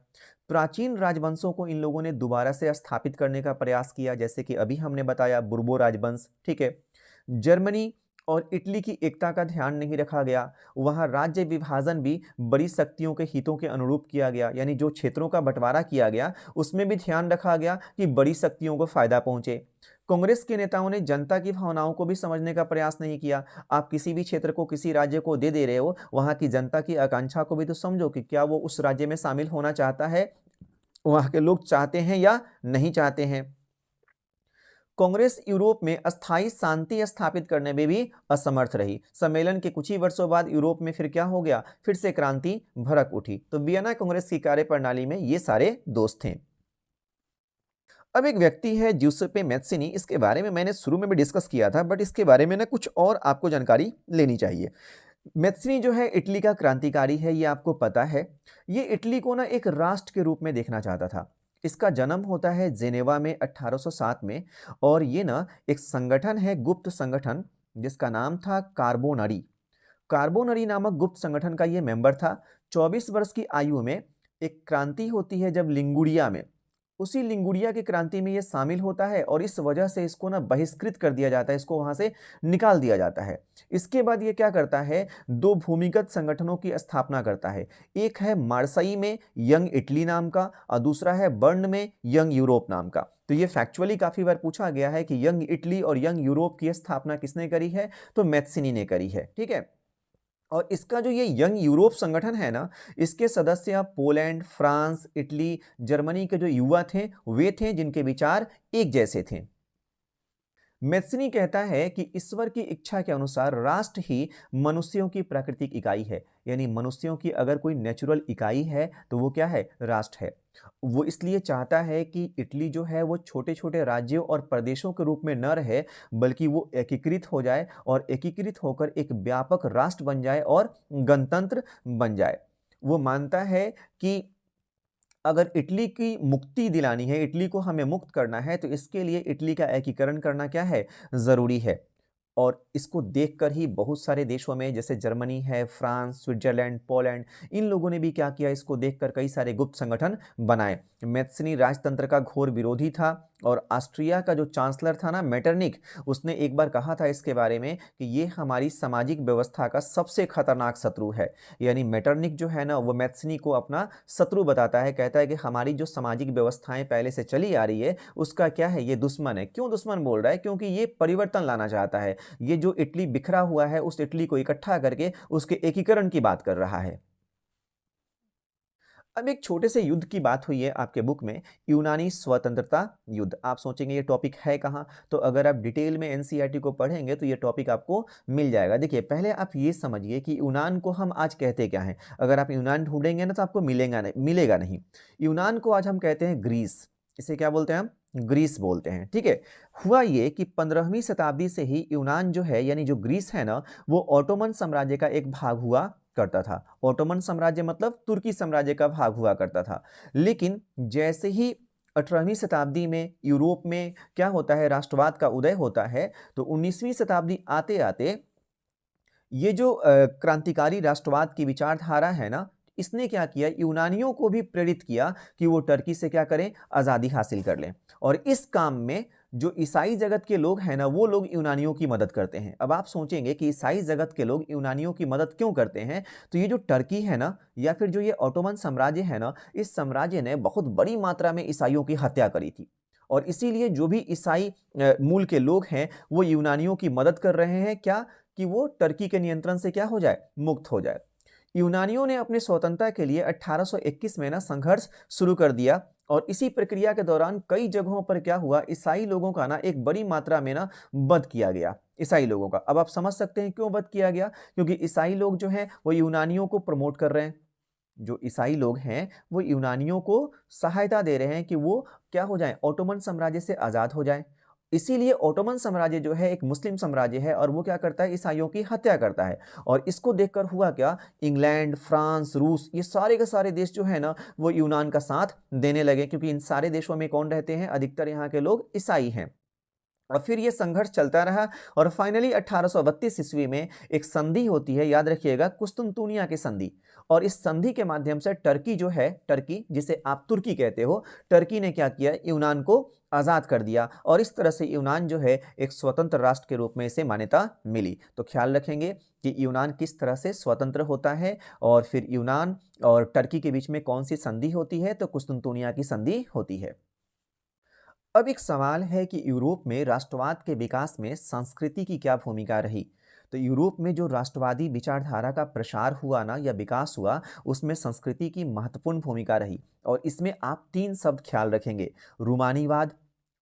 प्राचीन राजवंशों को इन लोगों ने दोबारा से स्थापित करने का प्रयास किया, जैसे कि अभी हमने बताया बुर्बो राजवंश, ठीक है। जर्मनी और इटली की एकता का ध्यान नहीं रखा गया। वहाँ राज्य विभाजन भी बड़ी शक्तियों के हितों के अनुरूप किया गया, यानी जो क्षेत्रों का बंटवारा किया गया, उसमें भी ध्यान रखा गया कि बड़ी शक्तियों को फायदा पहुंचे। कांग्रेस के नेताओं ने जनता की भावनाओं को भी समझने का प्रयास नहीं किया। आप किसी भी क्षेत्र को किसी राज्य को दे रहे हो, वहां की जनता की आकांक्षा को भी तो समझो कि क्या वो उस राज्य में शामिल होना चाहता है, वहां के लोग चाहते हैं या नहीं चाहते हैं। कांग्रेस यूरोप में अस्थायी शांति स्थापित करने में भी असमर्थ रही। सम्मेलन के कुछ ही वर्षों बाद यूरोप में फिर क्या हो गया, फिर से क्रांति भड़क उठी। तो वियना कांग्रेस की कार्यप्रणाली में ये सारे दोष थे। अब एक व्यक्ति है ज्यूसेप्पे मैत्सिनी, इसके बारे में मैंने शुरू में भी डिस्कस किया था, बट इसके बारे में ना कुछ और आपको जानकारी लेनी चाहिए। मैत्सिनी जो है इटली का क्रांतिकारी है, ये आपको पता है। ये इटली को ना एक राष्ट्र के रूप में देखना चाहता था। इसका जन्म होता है जेनेवा में 1807 में, और ये ना एक संगठन है, गुप्त संगठन, जिसका नाम था कार्बोनरी। कार्बोनरी नामक गुप्त संगठन का ये मेंबर था। 24 वर्ष की आयु में एक क्रांति होती है जब लिंगुरिया में, उसी लिंगुरिया की क्रांति में ये शामिल होता है, और इस वजह से इसको ना बहिष्कृत कर दिया जाता है, इसको वहां से निकाल दिया जाता है। इसके बाद ये क्या करता है, दो भूमिगत संगठनों की स्थापना करता है। एक है मार्सई में यंग इटली नाम का, और दूसरा है बर्न में यंग यूरोप नाम का। तो ये फैक्चुअली काफी बार पूछा गया है कि यंग इटली और यंग यूरोप की स्थापना किसने करी है, तो मैत्सिनी ने करी है, ठीक है। और इसका जो ये यंग यूरोप संगठन है ना, इसके सदस्य पोलैंड, फ्रांस, इटली, जर्मनी के जो युवा थे, वे थे जिनके विचार एक जैसे थे। मैत्सिनी कहता है कि ईश्वर की इच्छा के अनुसार राष्ट्र ही मनुष्यों की प्राकृतिक इकाई है, यानी मनुष्यों की अगर कोई नेचुरल इकाई है तो वो क्या है, राष्ट्र है। वो इसलिए चाहता है कि इटली जो है वो छोटे छोटे राज्यों और प्रदेशों के रूप में न रहे, बल्कि वो एकीकृत हो जाए, और एकीकृत होकर एक व्यापक राष्ट्र बन जाए और गणतंत्र बन जाए। वो मानता है कि अगर इटली की मुक्ति दिलानी है, इटली को हमें मुक्त करना है, तो इसके लिए इटली का एकीकरण करना क्या है, ज़रूरी है। और इसको देखकर ही बहुत सारे देशों में, जैसे जर्मनी है, फ्रांस, स्विट्ज़रलैंड, पोलैंड, इन लोगों ने भी क्या किया, इसको देखकर कई सारे गुप्त संगठन बनाए। मैत्सिनी राजतंत्र का घोर विरोधी था, और ऑस्ट्रिया का जो चांसलर था ना मेटरनिक, उसने एक बार कहा था इसके बारे में कि ये हमारी सामाजिक व्यवस्था का सबसे खतरनाक शत्रु है। यानी मेटरनिक जो है ना वो मैथ्सनी को अपना शत्रु बताता है, कहता है कि हमारी जो सामाजिक व्यवस्थाएं पहले से चली आ रही है उसका क्या है, ये दुश्मन है। क्यों दुश्मन बोल रहा है? क्योंकि ये परिवर्तन लाना चाहता है। ये जो इटली बिखरा हुआ है उस इटली को इकट्ठा करके उसके एकीकरण की बात कर रहा है। अब एक छोटे से युद्ध की बात हुई है आपके बुक में, यूनानी स्वतंत्रता युद्ध। आप सोचेंगे ये टॉपिक है कहाँ? तो अगर आप डिटेल में एनसीईआरटी को पढ़ेंगे तो ये टॉपिक आपको मिल जाएगा। देखिए, पहले आप ये समझिए कि यूनान को हम आज कहते क्या हैं? अगर आप यूनान ढूँढेंगे ना तो आपको मिलेगा नहीं। यूनान को आज हम कहते हैं ग्रीस। इसे क्या बोलते हैं हम? ग्रीस बोलते हैं, ठीक है? हुआ ये कि 15वीं शताब्दी से ही यूनान जो है यानी जो ग्रीस है ना, वो ऑटोमन साम्राज्य का एक भाग हुआ करता था। ऑटोमन साम्राज्य मतलब तुर्की साम्राज्य का भाग हुआ करता था। लेकिन जैसे ही 18वीं शताब्दी में यूरोप में क्या होता है, राष्ट्रवाद का उदय होता है, तो 19वीं शताब्दी आते-आते ये जो क्रांतिकारी राष्ट्रवाद की विचारधारा है ना, इसने क्या किया, यूनानियों को भी प्रेरित किया कि वो टर्की से क्या करें, आज़ादी हासिल कर लें। और इस काम में जो ईसाई जगत के लोग हैं ना, वो लोग यूनानियों की मदद करते हैं। अब आप सोचेंगे कि ईसाई जगत के लोग यूनानियों की मदद क्यों करते हैं? तो ये जो टर्की है ना, या फिर जो ये ऑटोमन साम्राज्य है ना, इस साम्राज्य ने बहुत बड़ी मात्रा में ईसाइयों की हत्या करी थी। और इसीलिए जो भी ईसाई मूल के लोग हैं, वो यूनानियों की मदद कर रहे हैं, क्या? कि वो टर्की के नियंत्रण से क्या हो जाए, मुक्त हो जाए। यूनानियों ने अपनी स्वतंत्रता के लिए 1821 में ना संघर्ष शुरू कर दिया, और इसी प्रक्रिया के दौरान कई जगहों पर क्या हुआ, ईसाई लोगों का ना एक बड़ी मात्रा में ना वध किया गया, ईसाई लोगों का। अब आप समझ सकते हैं क्यों वध किया गया? क्योंकि ईसाई लोग जो हैं वो यूनानियों को प्रमोट कर रहे हैं। जो ईसाई लोग हैं वो यूनानियों को सहायता दे रहे हैं कि वो क्या हो जाएं, ऑटोमन साम्राज्य से आज़ाद हो जाएं। इसीलिए ऑटोमन साम्राज्य जो है एक मुस्लिम साम्राज्य है, और वो क्या करता है, ईसाइयों की हत्या करता है। और इसको देखकर हुआ क्या, इंग्लैंड, फ्रांस, रूस, ये सारे के सारे देश जो है ना वो यूनान का साथ देने लगे, क्योंकि इन सारे देशों में कौन रहते हैं, अधिकतर यहाँ के लोग ईसाई हैं। और फिर ये संघर्ष चलता रहा, और फाइनली 1832 ईस्वी में एक संधि होती है, याद रखिएगा, कुस्तुनतुनिया की संधि। और इस संधि के माध्यम से टर्की जो है, टर्की जिसे आप तुर्की कहते हो, टर्की ने क्या किया, यूनान को आज़ाद कर दिया, और इस तरह से यूनान जो है एक स्वतंत्र राष्ट्र के रूप में इसे मान्यता मिली। तो ख्याल रखेंगे कि यूनान किस तरह से स्वतंत्र होता है, और फिर यूनान और टर्की के बीच में कौन सी संधि होती है, तो कुस्तुनतुनिया की संधि होती है। अब एक सवाल है कि यूरोप में राष्ट्रवाद के विकास में संस्कृति की क्या भूमिका रही? तो यूरोप में जो राष्ट्रवादी विचारधारा का प्रसार हुआ ना या विकास हुआ, उसमें संस्कृति की महत्वपूर्ण भूमिका रही। और इसमें आप 3 शब्द ख्याल रखेंगे, रूमानीवाद,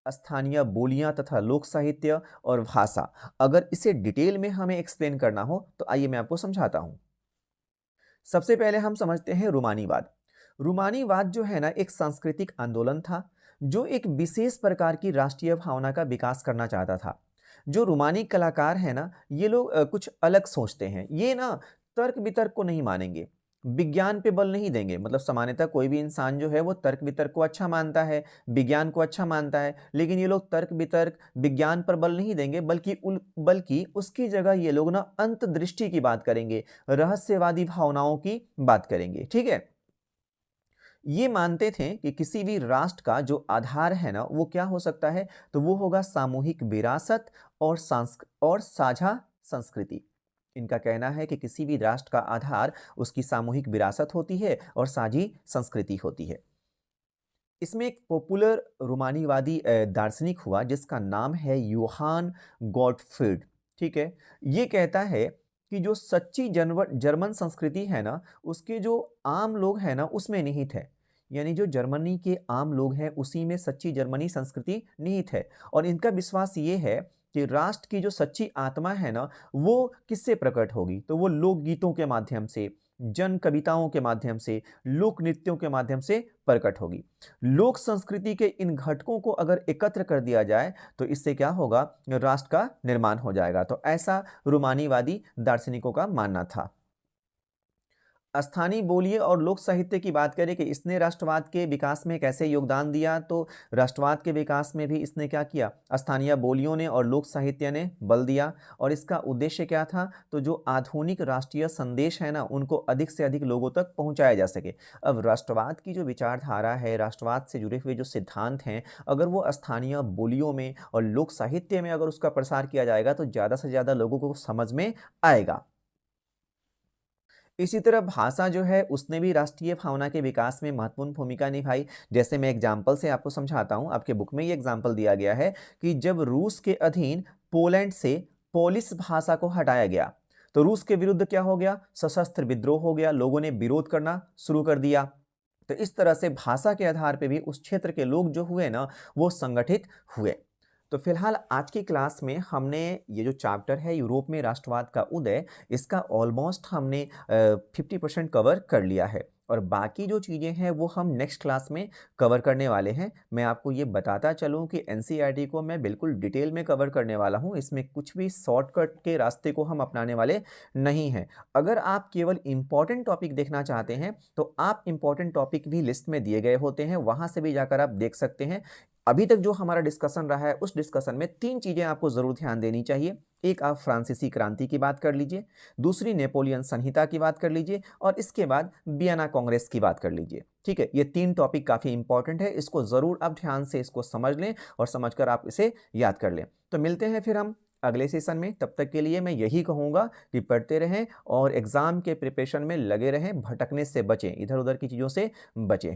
स्थानीय बोलियां तथा लोक साहित्य, और भाषा। अगर इसे डिटेल में हमें एक्सप्लेन करना हो तो आइए मैं आपको समझाता हूँ। सबसे पहले हम समझते हैं रूमानीवाद। रूमानीवाद जो है ना एक सांस्कृतिक आंदोलन था, जो एक विशेष प्रकार की राष्ट्रीय भावना का विकास करना चाहता था। जो रूमानी कलाकार है ना, ये लोग कुछ अलग सोचते हैं। ये ना तर्क वितर्क को नहीं मानेंगे, विज्ञान पे बल नहीं देंगे। मतलब सामान्यतः कोई भी इंसान जो है वो तर्क वितर्क को अच्छा मानता है, विज्ञान को अच्छा मानता है, लेकिन ये लोग तर्क वितर्क विज्ञान पर बल नहीं देंगे, बल्कि उसकी जगह ये लोग ना अंतर्दृष्टि की बात करेंगे, रहस्यवादी भावनाओं की बात करेंगे, ठीक है? ये मानते थे कि किसी भी राष्ट्र का जो आधार है ना वो क्या हो सकता है, तो वो होगा सामूहिक विरासत और साझा संस्कृति। इनका कहना है कि किसी भी राष्ट्र का आधार उसकी सामूहिक विरासत होती है और साझी संस्कृति होती है। इसमें एक पॉपुलर रोमानीवादी दार्शनिक हुआ जिसका नाम है योहान गॉटफ्रीड, ठीक है? ये कहता है कि जो सच्ची जर्मन संस्कृति है ना, उसके जो आम लोग हैं ना उसमें निहित है। यानी जो जर्मनी के आम लोग हैं उसी में सच्ची जर्मनी संस्कृति निहित है। और इनका विश्वास ये है कि राष्ट्र की जो सच्ची आत्मा है ना वो किससे प्रकट होगी, तो वो लोकगीतों के माध्यम से, जन कविताओं के माध्यम से, लोक नृत्यों के माध्यम से प्रकट होगी। लोक संस्कृति के इन घटकों को अगर एकत्र कर दिया जाए तो इससे क्या होगा, राष्ट्र का निर्माण हो जाएगा। तो ऐसा रूमानीवादी दार्शनिकों का मानना था। स्थानीय बोलिए और लोक साहित्य की बात करें कि इसने राष्ट्रवाद के विकास में कैसे योगदान दिया, तो राष्ट्रवाद के विकास में भी इसने क्या किया, स्थानीय बोलियों ने और लोक साहित्य ने बल दिया। और इसका उद्देश्य क्या था, तो जो आधुनिक राष्ट्रीय संदेश है ना, उनको अधिक से अधिक लोगों तक पहुंचाया जा सके। अब राष्ट्रवाद की जो विचारधारा है, राष्ट्रवाद से जुड़े हुए जो सिद्धांत हैं, अगर वो स्थानीय बोलियों में और लोक साहित्य में अगर उसका प्रसार किया जाएगा तो ज़्यादा से ज़्यादा लोगों को समझ में आएगा। इसी तरह भाषा जो है उसने भी राष्ट्रीय भावना के विकास में महत्वपूर्ण भूमिका निभाई। जैसे मैं एग्जाम्पल से आपको समझाता हूँ, आपके बुक में ये एग्जाम्पल दिया गया है कि जब रूस के अधीन पोलैंड से पोलिश भाषा को हटाया गया तो रूस के विरुद्ध क्या हो गया, सशस्त्र विद्रोह हो गया, लोगों ने विरोध करना शुरू कर दिया। तो इस तरह से भाषा के आधार पे भी उस क्षेत्र के लोग जो हुए ना, वो संगठित हुए। तो फिलहाल आज की क्लास में हमने ये जो चैप्टर है यूरोप में राष्ट्रवाद का उदय, इसका ऑलमोस्ट हमने 50% कवर कर लिया है और बाकी जो चीज़ें हैं वो हम नेक्स्ट क्लास में कवर करने वाले हैं। मैं आपको ये बताता चलूँ कि एनसीईआरटी को मैं बिल्कुल डिटेल में कवर करने वाला हूँ, इसमें कुछ भी शॉर्टकट के रास्ते को हम अपनाने वाले नहीं हैं। अगर आप केवल इम्पॉर्टेंट टॉपिक देखना चाहते हैं तो आप इम्पॉर्टेंट टॉपिक भी लिस्ट में दिए गए होते हैं, वहाँ से भी जाकर आप देख सकते हैं। अभी तक जो हमारा डिस्कशन रहा है उस डिस्कशन में 3 चीज़ें आपको ज़रूर ध्यान देनी चाहिए। एक, आप फ्रांसीसी क्रांति की बात कर लीजिए, दूसरी नेपोलियन संहिता की बात कर लीजिए और इसके बाद वियना कांग्रेस की बात कर लीजिए। ठीक है, ये 3 टॉपिक काफ़ी इंपॉर्टेंट है, इसको ज़रूर आप ध्यान से इसको समझ लें और समझकर आप इसे याद कर लें। तो मिलते हैं फिर हम अगले सेशन में, तब तक के लिए मैं यही कहूँगा कि पढ़ते रहें और एग्ज़ाम के प्रिपरेशन में लगे रहें, भटकने से बचें, इधर-उधर की चीज़ों से बचें।